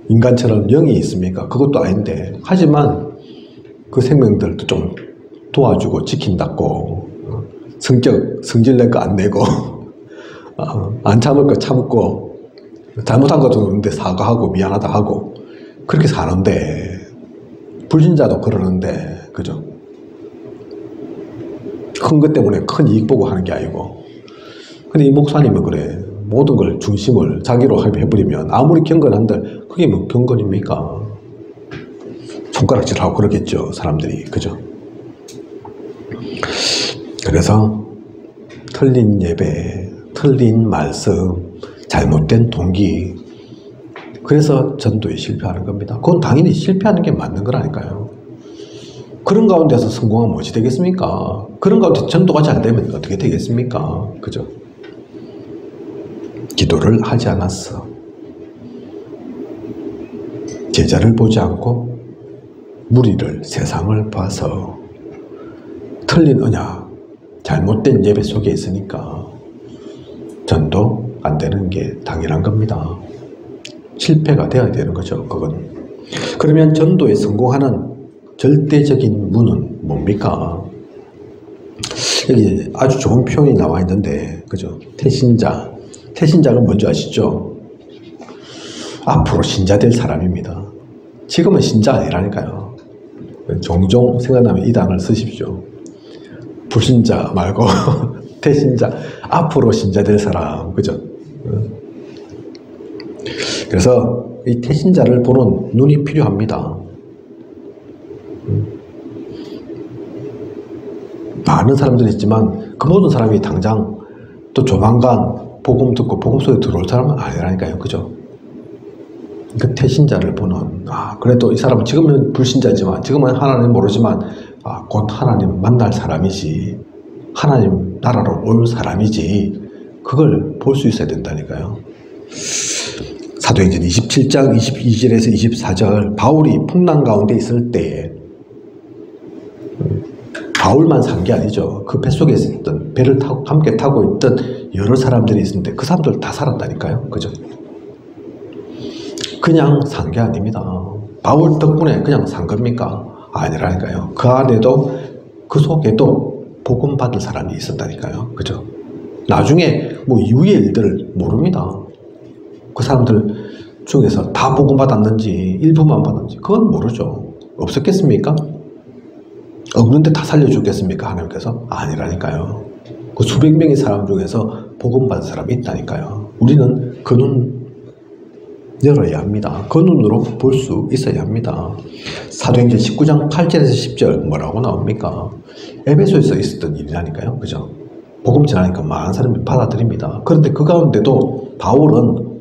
인간처럼 영이 있습니까? 그것도 아닌데 하지만 그 생명들도 좀 도와주고 지킨다고 성질 낼 거 안 내고 안 참을 거 참고 잘못한 것도 없는데 사과하고 미안하다 하고 그렇게 사는데 불신자도 그러는데 그죠? 큰 것 때문에 큰 이익 보고 하는 게 아니고 근데 이 목사님은 그래 모든 걸 중심을 자기로 해버리면 아무리 경건한들 그게 뭐 경건입니까? 손가락질하고 그러겠죠 사람들이 그죠? 그래서 틀린 예배, 틀린 말씀, 잘못된 동기 그래서 전도에 실패하는 겁니다. 그건 당연히 실패하는 게 맞는 거라니까요. 그런 가운데서 성공하면 무엇이 되겠습니까? 그런 가운데 전도가 잘 되면 어떻게 되겠습니까? 그죠? 기도를 하지 않았어. 제자를 보지 않고 무리를 세상을 봐서 틀린 언약, 잘못된 예배 속에 있으니까 전도 안 되는 게 당연한 겁니다. 실패가 되어야 되는 거죠. 그건. 그러면 전도에 성공하는 절대적인 문은 뭡니까? 여기 아주 좋은 표현이 나와 있는데 그죠? 태신자. 태신자는 뭔지 아시죠? 앞으로 신자 될 사람입니다. 지금은 신자 아니라니까요. 종종 생각나면 이 단어를 쓰십시오. 불신자 말고 태신자, 앞으로 신자 될 사람, 그죠? 그래서 이 태신자를 보는 눈이 필요합니다. 많은 사람들이 있지만 그 모든 사람이 당장 또 조만간 복음 듣고 복음 속에 들어올 사람은 아니라니까요. 그죠? 그 태신자를 보는 그래도 이 사람은 지금은 불신자지만 지금은 하나님 모르지만 곧 하나님 만날 사람이지 하나님 나라로 올 사람이지 그걸 볼 수 있어야 된다니까요. 사도행전 27장 22절에서 24절 바울이 풍랑 가운데 있을 때 바울만 산 게 아니죠. 그 배 속에 있었던 배를 타고 함께 타고 있던 여러 사람들이 있었는데 그 사람들 다 살았다니까요. 그죠? 그냥 산 게 아닙니다. 바울 덕분에 그냥 산 겁니까? 아니라니까요. 그 안에도 그 속에도 복음 받을 사람이 있었다니까요. 그죠? 나중에 뭐 이후의 일들을 모릅니다. 그 사람들 중에서 다 복음 받았는지 일부만 받았는지 그건 모르죠. 없었겠습니까? 없는데 다 살려주겠습니까? 하나님께서? 아니라니까요. 그 수백 명의 사람 중에서 복음 받은 사람이 있다니까요. 우리는 그 눈 열어야 합니다. 그 눈으로 볼 수 있어야 합니다. 사도행전 19장 8절에서 10절 뭐라고 나옵니까? 에베소에서 있었던 일이라니까요. 그죠? 복음 전하니까 많은 사람이 받아들입니다. 그런데 그 가운데도 바울은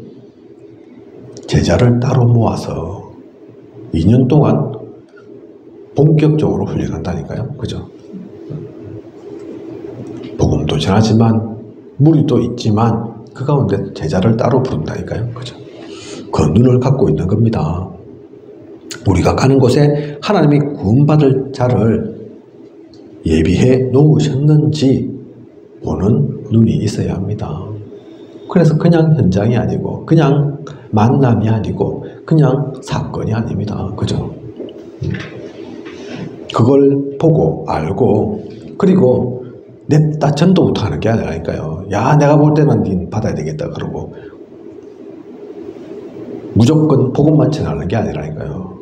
제자를 따로 모아서 2년 동안 본격적으로 훈련한다니까요. 그죠? 복음도 전하지만 무리도 있지만 그 가운데 제자를 따로 부른다니까요. 그죠? 그 눈을 갖고 있는 겁니다. 우리가 가는 곳에 하나님이 구원받을 자를 예비해 놓으셨는지 보는 눈이 있어야 합니다. 그래서 그냥 현장이 아니고 그냥 만남이 아니고 그냥 사건이 아닙니다. 그죠? 그걸 보고 알고 그리고 냅다 전도부터 하는 게 아니라니까요. 야, 내가 볼 때는 니 받아야 되겠다 그러고 무조건 복음만 전하는 게 아니라니까요.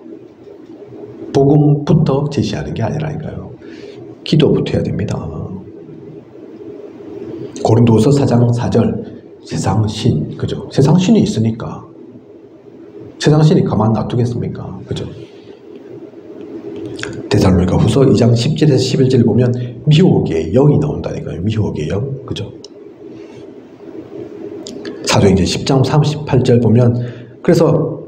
복음부터 제시하는 게 아니라니까요. 기도부터 해야 됩니다. 고린도후서 4장 4절 세상신, 그죠? 세상신이 있으니까 세상신이 가만 놔두겠습니까? 그죠? 데살로니가 후서 2장 10절에서 11절 보면 미혹의 영이 나온다니까요. 미혹의 영, 그죠? 사도행전 10장 38절 보면 그래서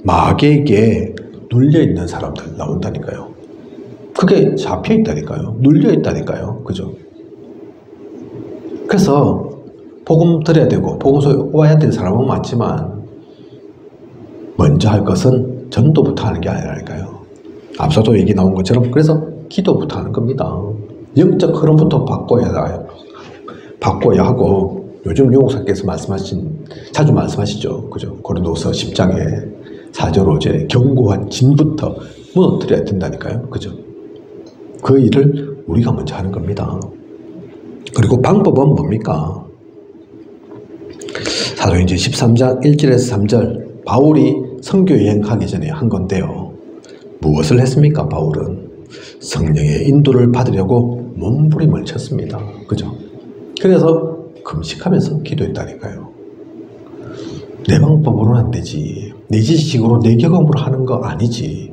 마귀에게 눌려있는 사람들 나온다니까요. 그게 잡혀있다니까요. 눌려있다니까요. 그죠? 그래서 복음 들어야 되고 복음서 와야 될 사람은 많지만 먼저 할 것은 전도부터 하는 게 아니라니까요. 앞서도 얘기 나온 것처럼 그래서 기도부터 하는 겁니다. 영적 흐름부터 바꿔야 하고 요즘 유목사께서 자주 말씀하시죠. 그죠? 고린도서 10장에 4절 5절에 견고한 진부터 무너뜨려야 된다니까요. 그죠? 그 일을 우리가 먼저 하는 겁니다. 그리고 방법은 뭡니까? 사도행전 13장 1절에서 3절 바울이 선교여행 가기 전에 한 건데요. 무엇을 했습니까? 바울은 성령의 인도를 받으려고 몸부림을 쳤습니다. 그죠? 그래서 금식하면서 기도했다니까요. 내 방법으로는 안 되지. 내 지식으로 내 경험으로 하는 거 아니지.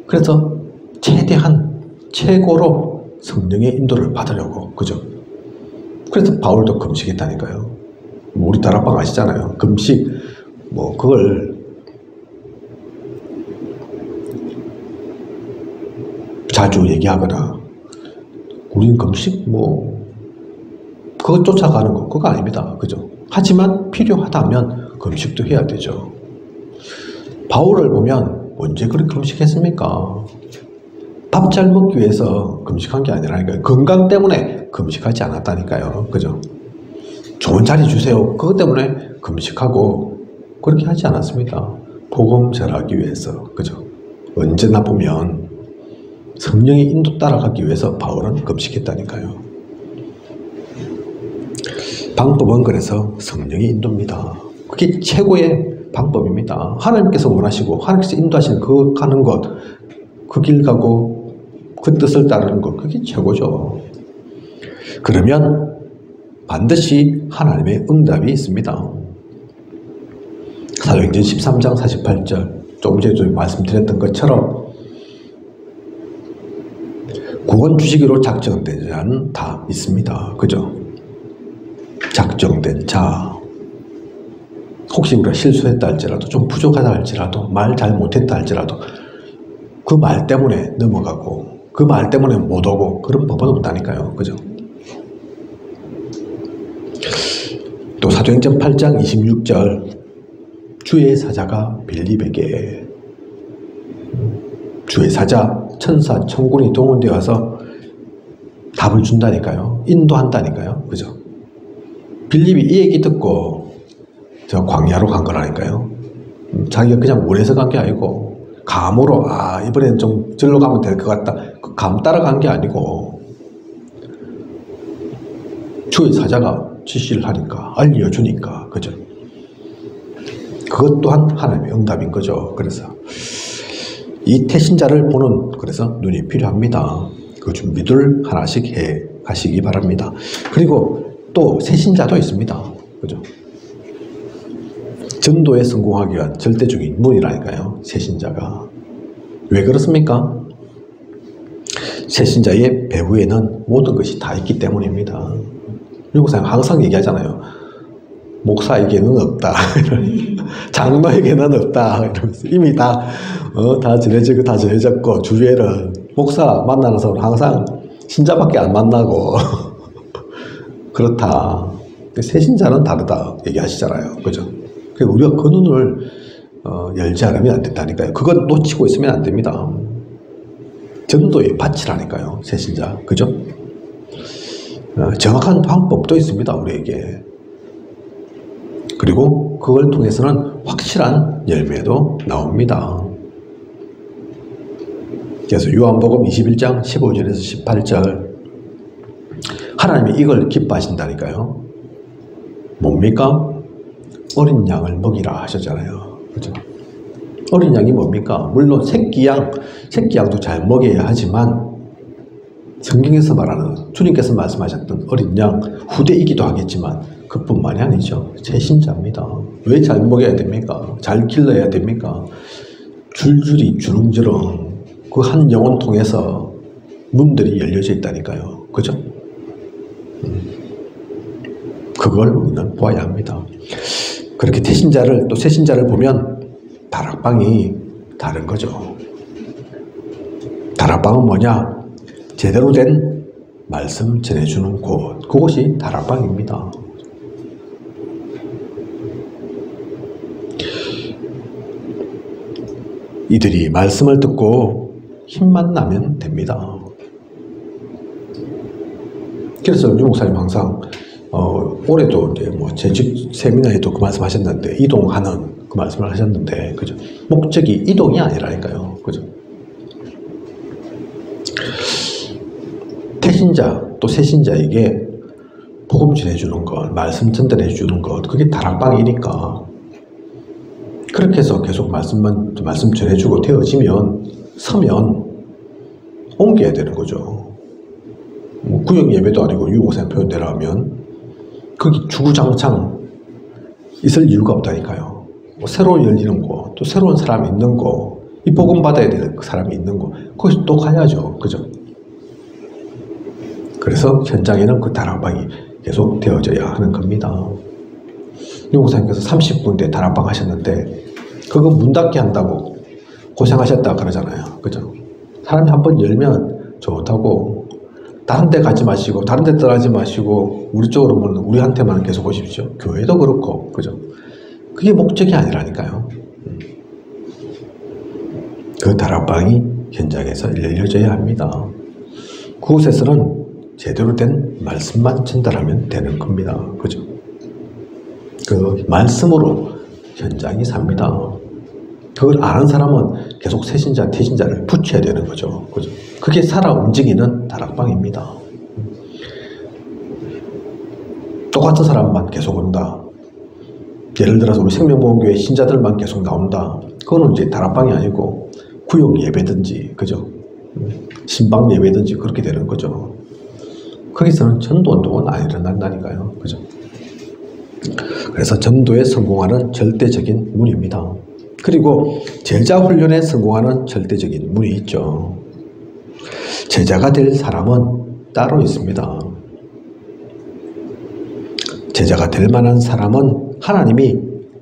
그래서 최대한 최고로 성령의 인도를 받으려고. 그죠? 그래서 바울도 금식했다니까요. 우리 다락방 아시잖아요. 금식 그걸 자주 얘기하거나 우리는 금식 그거 쫓아가는 거 그거 아닙니다. 그죠? 하지만 필요하다면 금식도 해야 되죠. 바울을 보면 언제 그렇게 금식했습니까? 밥 잘 먹기 위해서 금식한 게 아니라니까요. 건강 때문에 금식하지 않았다니까요. 그죠? 좋은 자리 주세요. 그것 때문에 금식하고 그렇게 하지 않았습니다. 복음 전하기 위해서. 그죠? 언제나 보면 성령의 인도 따라가기 위해서 바울은 금식했다니까요. 방법은 그래서 성령의 인도입니다. 그게 최고의 방법입니다. 하나님께서 원하시고 하나님께서 인도하시는 그 가는 것, 그 길 가고 그 뜻을 따르는 것, 그게 최고죠. 그러면 반드시 하나님의 응답이 있습니다. 사도행전 13장 48절 조금 전에 말씀드렸던 것처럼 구원 주시기로 작정된 자는 다 있습니다. 그죠? 작정된 자. 혹시 우리가 실수했다 할지라도 좀 부족하다 할지라도 말 잘 못했다 할지라도 그 말 때문에 넘어가고 그 말 때문에 못 오고 그런 법은 없다니까요. 그죠? 또 사도행전 8장 26절 주의 사자가 빌립에게 주의 사자 천사 천군이 동원되어 와서 답을 준다니까요. 인도한다니까요. 그죠? 빌립이 이 얘기 듣고 저 광야로 간 거라니까요. 자기가 그냥 물에서 간 게 아니고 감으로 이번엔 좀 절로 가면 될 것 같다. 그 감 따라간 게 아니고 주의 사자가 지시를 하니까 알려주니까 그죠? 그것 또한 하나님의 응답인 거죠. 그래서 이 태신자를 보는 그래서 눈이 필요합니다. 그 준비들 하나씩 해 가시기 바랍니다. 그리고 또 새신자도 있습니다. 그죠? 전도에 성공하기 위한 절대적인 문이라니까요. 새신자가. 왜 그렇습니까? 새신자의 배후에는 모든 것이 다 있기 때문입니다. 유목사님 항상 얘기하잖아요. 목사에게는 없다. 장로에게는 없다. 이러면서 이미 다 전해지고 다 전해졌고 주위에는 목사 만나는 사람 항상 신자밖에 안 만나고 그렇다. 새신자는 다르다 얘기하시잖아요. 그죠? 그래서 우리가 그 눈을 열지 않으면 안 된다니까요. 그건 놓치고 있으면 안 됩니다. 전도의 밭이라니까요. 새신자. 그죠? 정확한 방법도 있습니다. 우리에게. 그리고 그걸 통해서는 확실한 열매도 나옵니다. 그래서 요한복음 21장 15절에서 18절 하나님이 이걸 기뻐하신다니까요. 뭡니까? 어린 양을 먹이라 하셨잖아요. 그죠? 어린 양이 뭡니까? 물론 새끼양도 잘 먹여야 하지만 성경에서 말하는 주님께서 말씀하셨던 어린 양, 후대이기도 하겠지만 그뿐만이 아니죠. 새신자입니다. 왜 잘 먹여야 됩니까? 잘 길러야 됩니까? 줄줄이 주렁주렁 그 한 영혼 통해서 문들이 열려져 있다니까요. 그죠? 그걸 우리는 보아야 합니다. 그렇게 태신자를 또 새신자를 보면 다락방이 다른 거죠. 다락방은 뭐냐? 제대로 된 말씀 전해주는 곳, 그곳이 다락방입니다. 이들이 말씀을 듣고 힘만 나면 됩니다. 그래서 유 목사님 항상 올해도 이제 뭐 재직 세미나에도 그 말씀하셨는데 이동하는 그 말씀을 하셨는데 그죠? 목적이 이동이 아니라니까요. 그죠? 태신자 또 새신자에게 복음 전해주는 것, 말씀 전달해주는 것, 그게 다락방이니까 그렇게 해서 계속 말씀 전해주고 되어지면 서면 옮겨야 되는 거죠. 뭐 구역 예배도 아니고 유목사님 표현대로 하면 거기 주구장창 있을 이유가 없다니까요. 뭐 새로 열리는 곳, 또 새로운 사람이 있는 곳, 이 복음 받아야 될 사람이 있는 곳, 거기서 또 가야죠. 그죠? 그래서 현장에는 그 다락방이 계속 되어져야 하는 겁니다. 유목사님께서 30군데 다락방 하셨는데 그거 문 닫게 한다고 고생하셨다 그러잖아요. 그죠? 사람이 한번 열면 좋다고 다른 데 가지 마시고 다른 데 떠나지 마시고 우리 쪽으로 보는 우리한테만 계속 오십시오. 교회도 그렇고 그죠? 그게 목적이 아니라니까요. 그 다락방이 현장에서 열려져야 합니다. 그곳에서는 제대로 된 말씀만 전달하면 되는 겁니다. 그죠? 그 말씀으로 현장이 삽니다. 그걸 아는 사람은 계속 새신자, 태신자를 붙여야 되는 거죠. 그죠? 그게 살아 움직이는 다락방입니다. 똑같은 사람만 계속 온다. 예를 들어서 우리 생명보험교회 신자들만 계속 나온다. 그거는 이제 다락방이 아니고 구역 예배든지, 그죠? 신방 예배든지 그렇게 되는 거죠. 거기서는 전도운동은 안 일어난다니까요. 그죠? 그래서 전도에 성공하는 절대적인 문입니다. 그리고 제자 훈련에 성공하는 절대적인 문이 있죠. 제자가 될 사람은 따로 있습니다. 제자가 될 만한 사람은 하나님이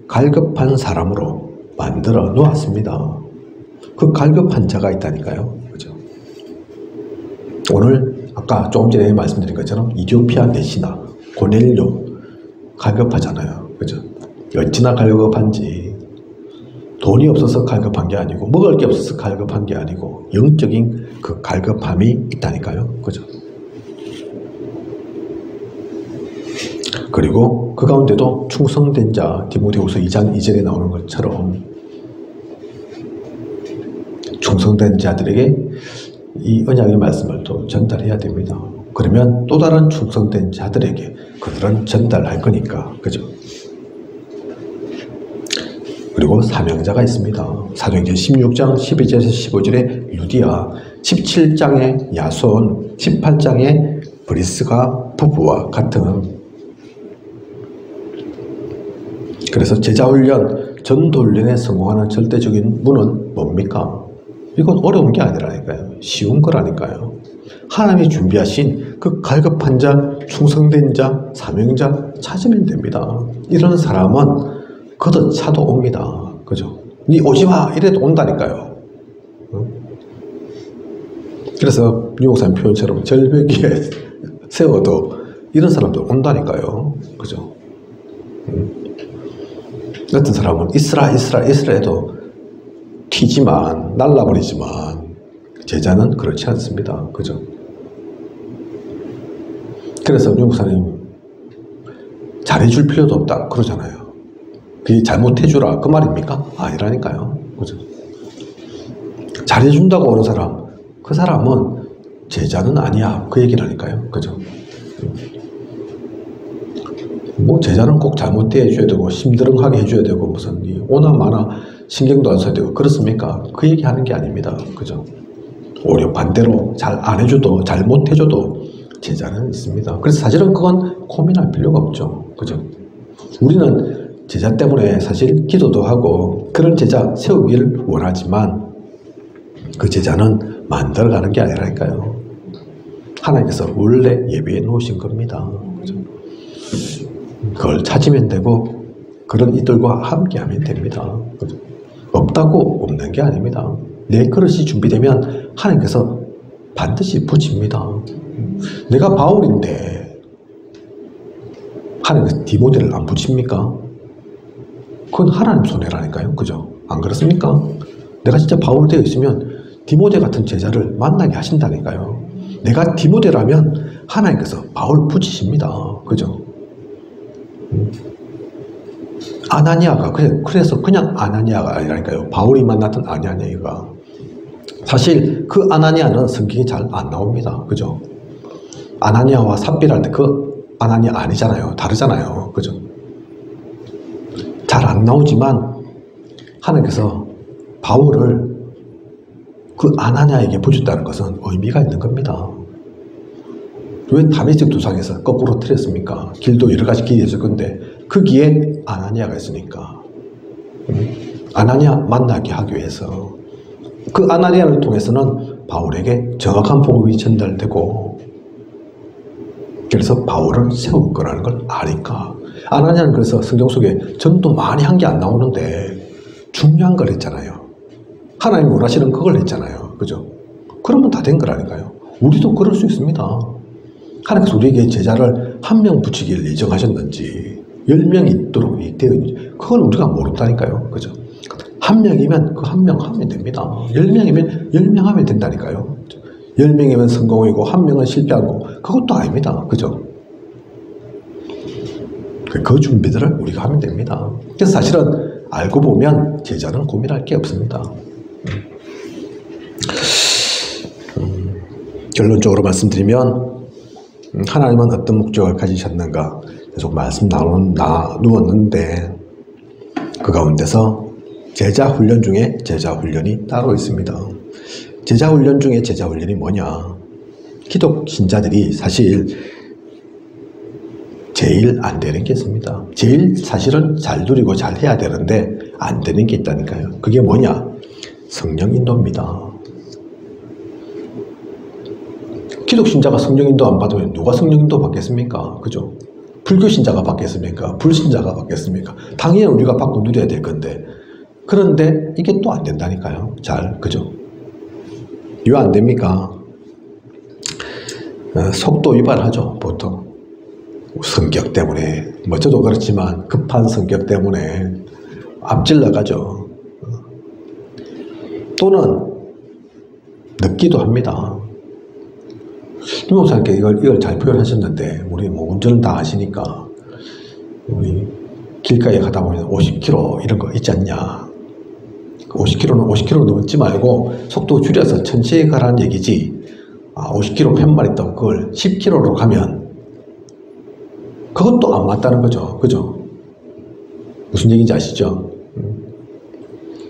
갈급한 사람으로 만들어 놓았습니다. 그 갈급한 자가 있다니까요. 그죠? 오늘 아까 조금 전에 말씀드린 것처럼 이디오피아 내시나 고넬료 갈급하잖아요. 그죠? 어찌나 갈급한지 돈이 없어서 갈급한 게 아니고 먹을 게 없어서 갈급한 게 아니고 영적인 그 갈급함이 있다니까요. 그죠? 그리고 그 가운데도 충성된 자 디모데후서 2장 2절에 나오는 것처럼 충성된 자들에게 이 언약의 말씀을 또 전달해야 됩니다. 그러면 또 다른 충성된 자들에게 그들은 전달할 거니까. 그죠? 그리고 사명자가 있습니다. 사도행전 16장 12절에서 15절에 루디아, 17장의 야손, 18장의 브리스가 부부와 같은 그래서 제자훈련, 전도훈련에 성공하는 절대적인 문은 뭡니까? 이건 어려운 게 아니라니까요. 쉬운 거라니까요. 하나님이 준비하신 그 갈급한 자, 충성된 자, 사명자 찾으면 됩니다. 이런 사람은 걷어차도 옵니다. 그죠? 니 오지마! 이래도 온다니까요. 그래서 유목사님 표현처럼 절벽 위에 세워도 이런 사람들 온다니까요. 그죠? 어떤 사람은 있으라 해도 튀지만, 날라버리지만, 제자는 그렇지 않습니다. 그죠? 그래서 유목사님 잘해줄 필요도 없다 그러잖아요. 그게 잘못해주라 그 말입니까? 아니라니까요. 그죠? 잘해준다고 오는 사람, 그 사람은 제자는 아니야 그 얘기라니까요. 그죠? 뭐 제자는 꼭 잘못돼 해줘야 되고 심드렁하게 해줘야 되고 무슨 오나마나 신경도 안 써야 되고 그렇습니까? 그 얘기 하는 게 아닙니다. 그죠? 오히려 반대로 잘 안 해줘도 잘못해줘도 제자는 있습니다. 그래서 사실은 그건 고민할 필요가 없죠. 그죠? 우리는 제자 때문에 사실 기도도 하고 그런 제자 세우기를 원하지만 그 제자는 만들어가는 게 아니라니까요. 하나님께서 원래 예비해 놓으신 겁니다. 그죠? 그걸 찾으면 되고 그런 이들과 함께 하면 됩니다. 그죠? 없다고 없는 게 아닙니다. 내 그릇이 준비되면 하나님께서 반드시 붙입니다. 내가 바울인데 하나님께서 디모데를 안 붙입니까? 그건 하나님 손해라니까요. 그죠? 안 그렇습니까? 내가 진짜 바울 되어 있으면 디모데 같은 제자를 만나게 하신다니까요. 내가 디모데라면 하나님께서 바울 붙이십니다. 그죠? 아나니아가 그래서 그냥 아나니아가 아니라니까요. 바울이 만났던 아나니아가 사실 그 아나니아는 성경이 잘 안 나옵니다. 그죠? 아나니아와 삽비라 할 때 그 아나니아 아니잖아요. 다르잖아요. 그죠? 잘 안 나오지만 하나님께서 바울을 그 아나니아에게 붙였다는 것은 의미가 있는 겁니다. 왜 다메섹 두상에서 거꾸로 틀렸습니까? 길도 여러 가지 길이 있을 건데 그 길에 아나니아가 있으니까 아나니아 만나게 하기 위해서 그 아나니아를 통해서는 바울에게 정확한 복음이 전달되고 그래서 바울을 세울 거라는 걸 아니까 아나니아는 그래서 성경 속에 전도 많이 한 게 안 나오는데 중요한 걸 했잖아요. 하나님 원하시는 그걸 했잖아요. 그죠? 그러면 다 된 거라니까요. 우리도 그럴 수 있습니다. 하나님께서 우리에게 제자를 한 명 붙이기를 예정하셨는지 10명이 있도록 되어있는지 그걸 우리가 모른다니까요. 그죠? 한 명이면 그 한 명 하면 됩니다. 10명이면 10명 하면 된다니까요. 10명이면 성공이고 한 명은 실패하고 그것도 아닙니다. 그죠? 그 준비들을 우리가 하면 됩니다. 그래서 사실은 알고 보면 제자는 고민할 게 없습니다. 결론적으로 말씀드리면 하나님은 어떤 목적을 가지셨는가 계속 말씀 나누었는데 그 가운데서 제자 훈련 중에 제자 훈련이 따로 있습니다. 제자 훈련 중에 제자 훈련이 뭐냐? 기독 신자들이 사실 제일 안 되는 게 있습니다. 제일 사실은 잘 누리고 잘 해야 되는데 안 되는 게 있다니까요. 그게 뭐냐? 성령 인도입니다. 기독 신자가 성령 인도 안 받으면 누가 성령 인도 받겠습니까? 그죠? 불교 신자가 받겠습니까? 불신자가 받겠습니까? 당연히 우리가 받고 누려야 될 건데 그런데 이게 또 안 된다니까요. 잘 그죠? 왜 안 됩니까? 속도 위반하죠. 보통 성격 때문에 뭐 저도 그렇지만 급한 성격 때문에 앞질러 가죠. 또는 늦기도 합니다. 김 목사님께 이걸 잘 표현하셨는데 우리 뭐 운전을 다 하시니까 우리 길가에 가다 보면 50km 이런 거 있지 않냐. 50km는 50km 넘지 말고 속도 줄여서 천천히 가라는 얘기지. 50km 팻말 있다고 그걸 10km로 가면 그것도 안 맞다는 거죠. 그죠? 무슨 얘기인지 아시죠?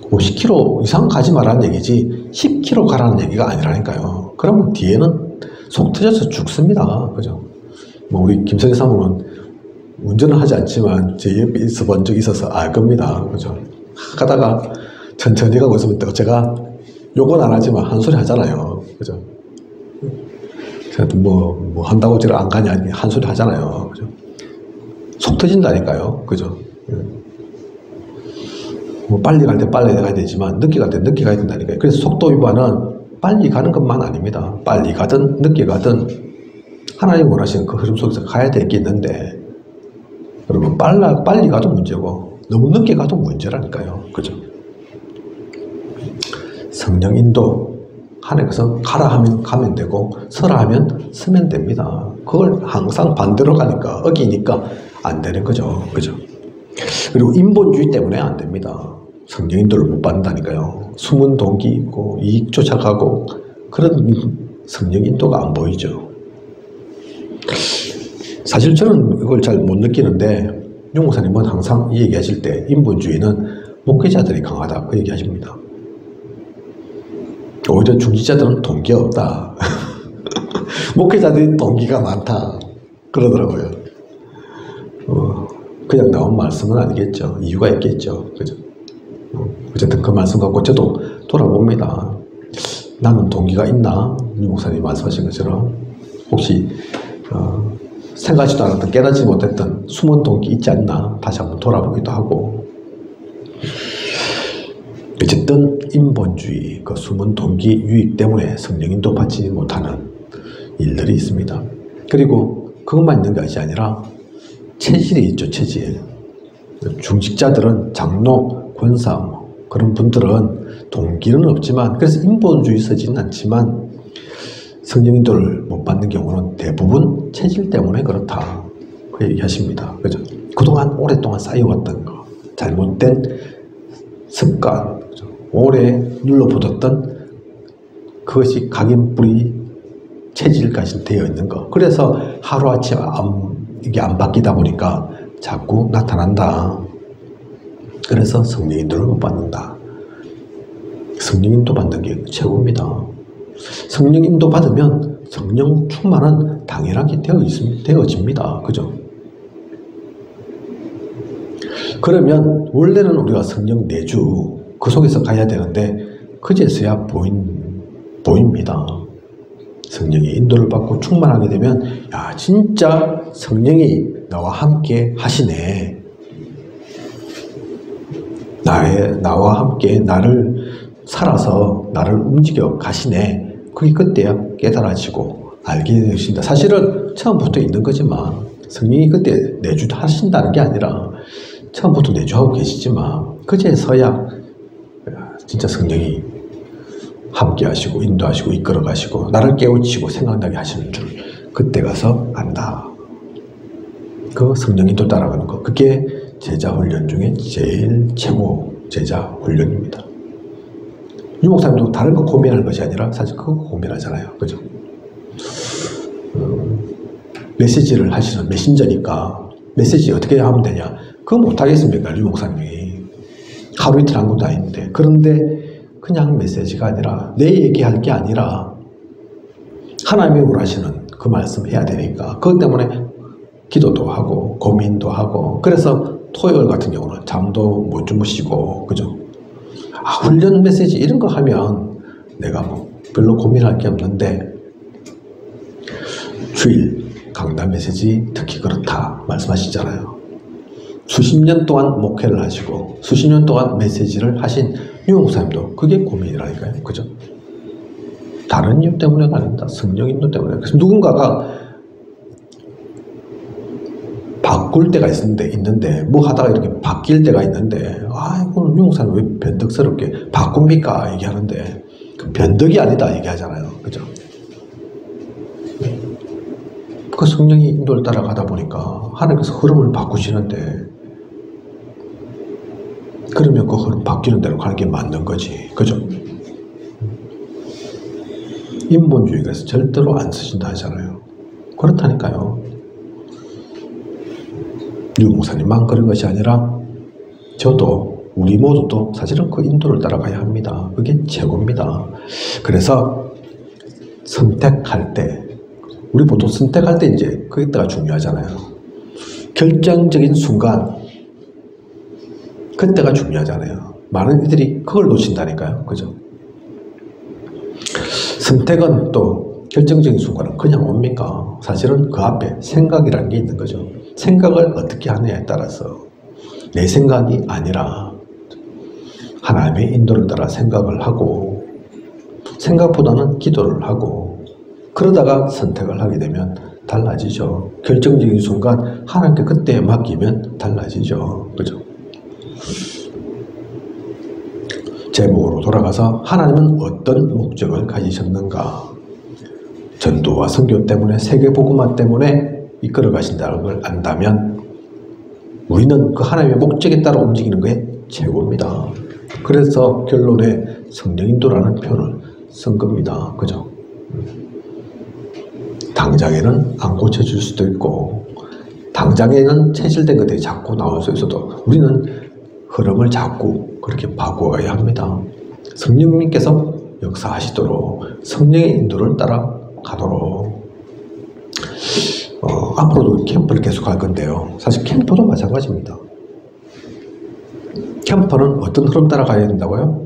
50km 이상 가지 말라는 얘기지 10km 가라는 얘기가 아니라니까요. 그러면 뒤에는 속 터져서 죽습니다. 그죠? 뭐 우리 김석희 사모는 운전을 하지 않지만 제 옆에 있어 본 적이 있어서 알 겁니다. 그죠? 가다가 천천히 가고 있으면 또 제가 욕은 안 하지만 한 소리 하잖아요. 그죠? 뭐 한다고 제가 안 가냐 한 소리 하잖아요. 그죠? 속 터진다니까요. 그죠? 뭐 빨리 갈 때 빨리 가야 되지만 늦게 갈 때 늦게 가야 된다니까요. 그래서 속도 위반은 빨리 가는 것만 아닙니다. 빨리 가든 늦게 가든 하나님 원하시는 그 흐름 속에서 가야 될 게 있는데 여러분 빨리 가도 문제고 너무 늦게 가도 문제라니까요. 그죠? 성령 인도 하나님께서 가라 하면 가면 되고 서라 하면 서면 됩니다. 그걸 항상 반대로 가니까 어기니까 안 되는 거죠. 그죠? 그리고 인본주의 때문에 안 됩니다. 성령 인도를 못 받는다니까요. 숨은 동기 있고 이익 쫓아가고 그런 성령 인도가 안 보이죠. 사실 저는 이걸 잘 못 느끼는데 윤 목사님은 항상 이 얘기하실 때 인본주의는 목회자들이 강하다 그 얘기하십니다. 오히려 중직자들은 동기가 없다. 목회자들이 동기가 많다 그러더라고요. 그냥 나온 말씀은 아니겠죠. 이유가 있겠죠. 그죠? 어쨌든 그 말씀 갖고 저도 돌아봅니다. 나는 동기가 있나? 윤 목사님 말씀하신 것처럼 혹시 생각하지도 않았던 깨닫지 못했던 숨은 동기 있지 않나 다시 한번 돌아보기도 하고, 어쨌든 인본주의 그 숨은 동기 유익 때문에 성령인도 받지 못하는 일들이 있습니다. 그리고 그것만 있는 것이 아니라 체질이 있죠. 체질. 중직자들은 장로, 권사 그런 분들은 동기는 없지만, 그래서 인본주의 서지는 않지만 성령인도를 못 받는 경우는 대부분 체질 때문에 그렇다 그 얘기하십니다. 그죠? 그동안 오랫동안 쌓여왔던 거, 잘못된 습관, 그죠? 오래 눌러붙었던 그것이 각인뿌리 체질까지 되어 있는 거. 그래서 하루아침에 이게 안 바뀌다 보니까 자꾸 나타난다. 그래서 성령인도를 못 받는다. 성령인도 받는 게 최고입니다. 성령인도 받으면 성령 충만은 당연하게 되어집니다. 그죠? 그러면 원래는 우리가 성령 내주 그 속에서 가야 되는데 그제서야 보입니다. 성령의 인도를 받고 충만하게 되면 야 진짜 성령이 나와 함께 하시네. 나와 함께 나를 살아서 나를 움직여 가시네. 그게 그때야 깨달아지고 알게 되십니다. 사실은 처음부터 있는 거지만 성령이 그때 내주하신다는 게 아니라 처음부터 내주하고 계시지만 그제서야 진짜 성령이 함께 하시고 인도하시고 이끌어 가시고 나를 깨우치고 생각나게 하시는 줄 그때 가서 안다. 그 성령인도 따라가는 거, 그게 제자 훈련 중에 제일 최고 제자 훈련입니다. 윤 목사님도 다른 거 고민하는 것이 아니라 사실 그거 고민하잖아요. 그죠? 메시지를 하시는 메신저니까 메시지 어떻게 하면 되냐? 그거 못하겠습니까? 윤 목사님이. 하루 이틀 한 것도 아닌데. 그런데 그냥 메시지가 아니라 내 얘기할 게 아니라 하나님이 원하시는 그 말씀 해야 되니까 그것 때문에 기도도 하고 고민도 하고, 그래서 토요일 같은 경우는 잠도 못 주무시고, 그죠? 훈련 메시지 이런 거 하면 내가 뭐 별로 고민할 게 없는데 주일 강단 메시지 특히 그렇다 말씀하시잖아요. 수십 년 동안 목회를 하시고 수십 년 동안 메시지를 하신 윤 목사님도 그게 고민이라니까요. 그죠? 다른 이유 때문에가 아닙니다. 성령 인도 때문에. 그래서 누군가가 바꿀 때가 있는데 뭐 하다가 이렇게 바뀔 때가 있는데 이거는 윤 목사님 왜 변덕스럽게 바꿉니까? 얘기하는데 그 변덕이 아니다 얘기하잖아요. 그죠? 그 성령이 인도를 따라가다 보니까 하나님께서 흐름을 바꾸시는데 그러면 그 흐름 바뀌는 대로 가는 게 맞는 거지. 그죠? 인본주의에서 절대로 안 쓰신다 하잖아요. 그렇다니까요. 윤 목사님만 그런 것이 아니라 저도 우리 모두도 사실은 그 인도를 따라가야 합니다. 그게 최고입니다. 그래서 선택할 때 우리 보통 선택할 때 이제 그때가 중요하잖아요. 결정적인 순간 그때가 중요하잖아요. 많은 이들이 그걸 놓친다니까요. 그죠? 선택은 또 결정적인 순간은 그냥 옵니까? 사실은 그 앞에 생각이라는 게 있는 거죠. 생각을 어떻게 하느냐에 따라서 내 생각이 아니라 하나님의 인도를 따라 생각을 하고 생각보다는 기도를 하고 그러다가 선택을 하게 되면 달라지죠. 결정적인 순간 하나님께 그때 맡기면 달라지죠. 그죠? 제목으로 돌아가서 하나님은 어떤 목적을 가지셨는가? 전도와 선교 때문에 세계복음화 때문에 이끌어 가신다는 걸 안다면 우리는 그 하나님의 목적에 따라 움직이는 게 최고입니다. 그래서 결론에 성령인도라는 표현을 쓴 겁니다. 그죠? 당장에는 안 고쳐줄 수도 있고 당장에는 체질된 것들이 자꾸 나올 수 있어도 우리는 흐름을 자꾸 그렇게 바꿔가야 합니다. 성령님께서 역사하시도록 성령의 인도를 따라가도록 앞으로도 캠프를 계속할 건데요. 사실 캠프도 마찬가지입니다. 캠프는 어떤 흐름 따라가야 된다고요?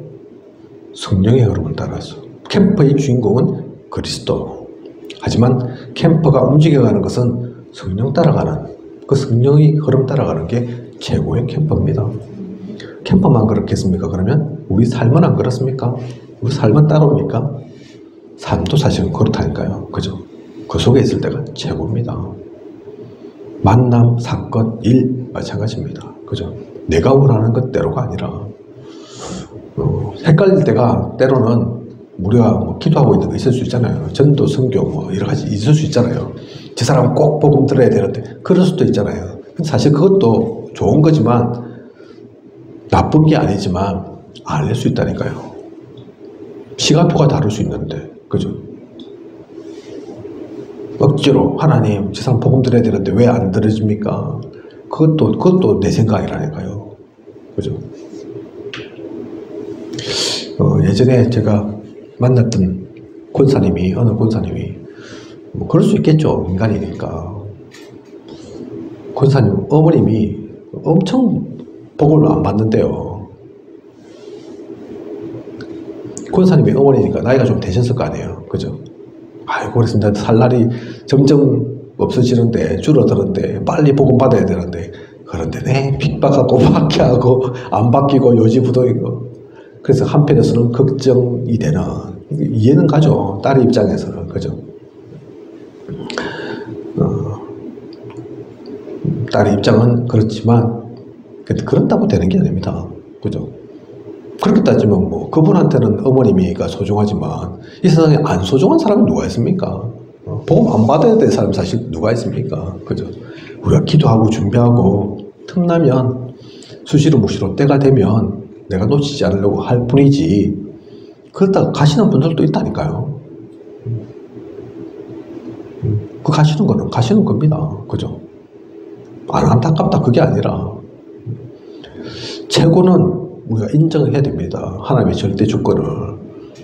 성령의 흐름을 따라서. 캠프의 주인공은 그리스도. 하지만 캠프가 움직여가는 것은 성령 따라가는, 그 성령의 흐름 따라가는 게 최고의 캠프입니다. 캠프만 그렇겠습니까? 그러면 우리 삶은 안 그렇습니까? 우리 삶은 따로입니까? 삶도 사실은 그렇다니까요. 그죠? 그 속에 있을 때가 최고입니다. 만남, 사건, 일 마찬가지입니다. 그죠? 내가 원하는 것대로가 아니라 헷갈릴 때가 때로는 우리가 기도하고 있는 거 있을 수 있잖아요. 전도, 선교 여러 가지 있을 수 있잖아요. 저 사람은 꼭 복음 들어야 되는데 그럴 수도 있잖아요. 사실 그것도 좋은 거지만 나쁜 게 아니지만 안 할 수 있다니까요. 시간표가 다를 수 있는데, 그죠? 억지로 하나님 저 사람 복음 들어야 되는데 왜 안 들어집니까? 그것도 내 생각이라니까요. 그죠? 예전에 제가 만났던 권사님이, 어느 권사님이 뭐 그럴 수 있겠죠. 인간이니까. 권사님 어머님이 엄청 복을 안 받는데요. 권사님이 어머니니까 나이가 좀 되셨을 거 아니에요. 그죠? 아이고, 그래서 나 살 날이 점점 없어지는데, 줄어드는데, 빨리 복음 받아야 되는데, 그런데 내 핍박하고 박해하고 안 바뀌고 요지부동이고. 그래서 한편에서는 걱정이 되는, 이해는 가죠. 딸의 입장에서는. 그죠? 딸의 입장은 그렇지만 그렇다고 되는 게 아닙니다. 그죠? 그렇게 따지면 뭐 그분한테는 어머님이가 소중하지만 이 세상에 안 소중한 사람이 누가 있습니까? 복음 안 받아야 될 사람 사실 누가 있습니까? 그죠? 우리가 기도하고 준비하고 틈나면 수시로 무시로 때가 되면 내가 놓치지 않으려고 할 뿐이지, 그렇다가 가시는 분들도 있다니까요. 그 가시는 거는 가시는 겁니다. 그죠? 안타깝다 그게 아니라 최고는 우리가 인정해야 됩니다. 하나님의 절대 주권을.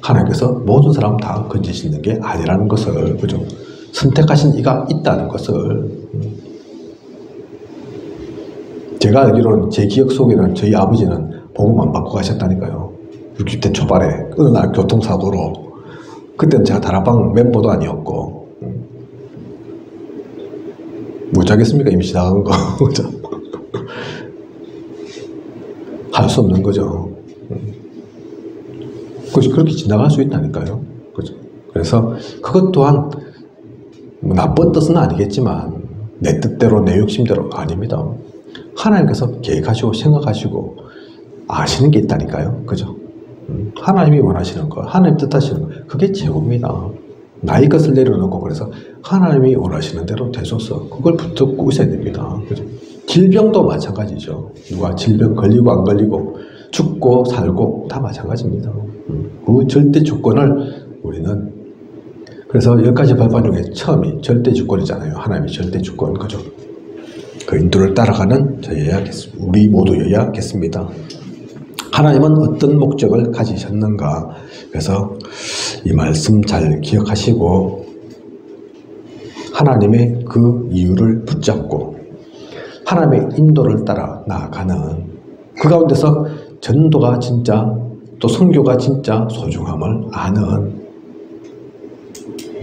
하나님께서 모든 사람 다 건지시는 게 아니라는 것을, 그죠? 선택하신 이가 있다는 것을. 제가 알기로는 제 기억 속에는 저희 아버지는 복음 안 받고 가셨다니까요. 60대 초반에 어느 날 교통사고로. 그때는 제가 다락방 멤버도 아니었고. 못하겠습니까? 임시 나간 거. 할 수 없는 거죠. 그렇게 지나갈 수 있다니까요. 그죠? 그래서 그것 또한 뭐 나쁜 뜻은 아니겠지만 내 뜻대로 내 욕심대로 아닙니다. 하나님께서 계획하시고 생각하시고 아시는 게 있다니까요. 그죠? 하나님이 원하시는 거, 하나님 뜻하시는 거, 그게 최고입니다. 나의 것을 내려놓고, 그래서 하나님이 원하시는 대로 되소서, 그걸 붙잡고 있어야 됩니다. 그죠? 질병도 마찬가지죠. 누가 질병 걸리고 안 걸리고 죽고 살고 다 마찬가지입니다. 그 절대 주권을 우리는, 그래서 10가지 법안 중에 처음이 절대 주권이잖아요. 하나님의 절대 주권. 그죠? 그 인도를 따라가는 우리 모두여야겠습니다. 하나님은 어떤 목적을 가지셨는가? 그래서 이 말씀 잘 기억하시고 하나님의 그 이유를 붙잡고 하나님의 인도를 따라 나아가는, 그 가운데서 전도가 진짜, 또 선교가 진짜 소중함을 아는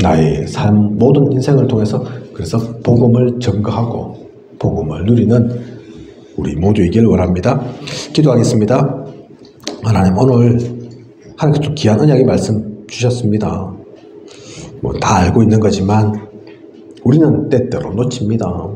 나의 삶, 모든 인생을 통해서, 그래서 복음을 증거하고 복음을 누리는 우리 모두이길 원합니다. 기도하겠습니다. 하나님, 오늘 하나님께서 귀한 언약의 말씀 주셨습니다. 뭐 다 알고 있는 거지만 우리는 때때로 놓칩니다.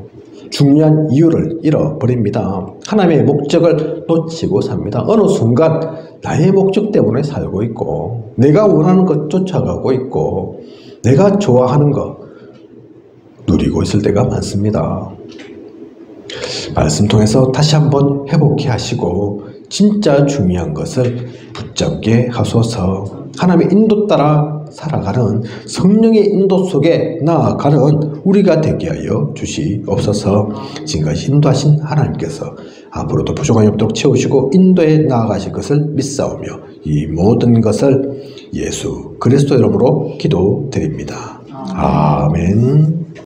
중요한 이유를 잃어버립니다. 하나님의 목적을 놓치고 삽니다. 어느 순간 나의 목적 때문에 살고 있고, 내가 원하는 것 쫓아가고 있고, 내가 좋아하는 것 누리고 있을 때가 많습니다. 말씀 통해서 다시 한번 회복해 하시고 진짜 중요한 것을 붙잡게 하소서. 하나님의 인도 따라 살아가는 성령의 인도 속에 나아가는 우리가 되게 하여 주시옵소서. 지금까지 인도하신 하나님께서 앞으로도 부족함이 없도록 채우시고 인도에 나아가실 것을 믿사오며 이 모든 것을 예수 그리스도 이름으로 기도드립니다. 아멘.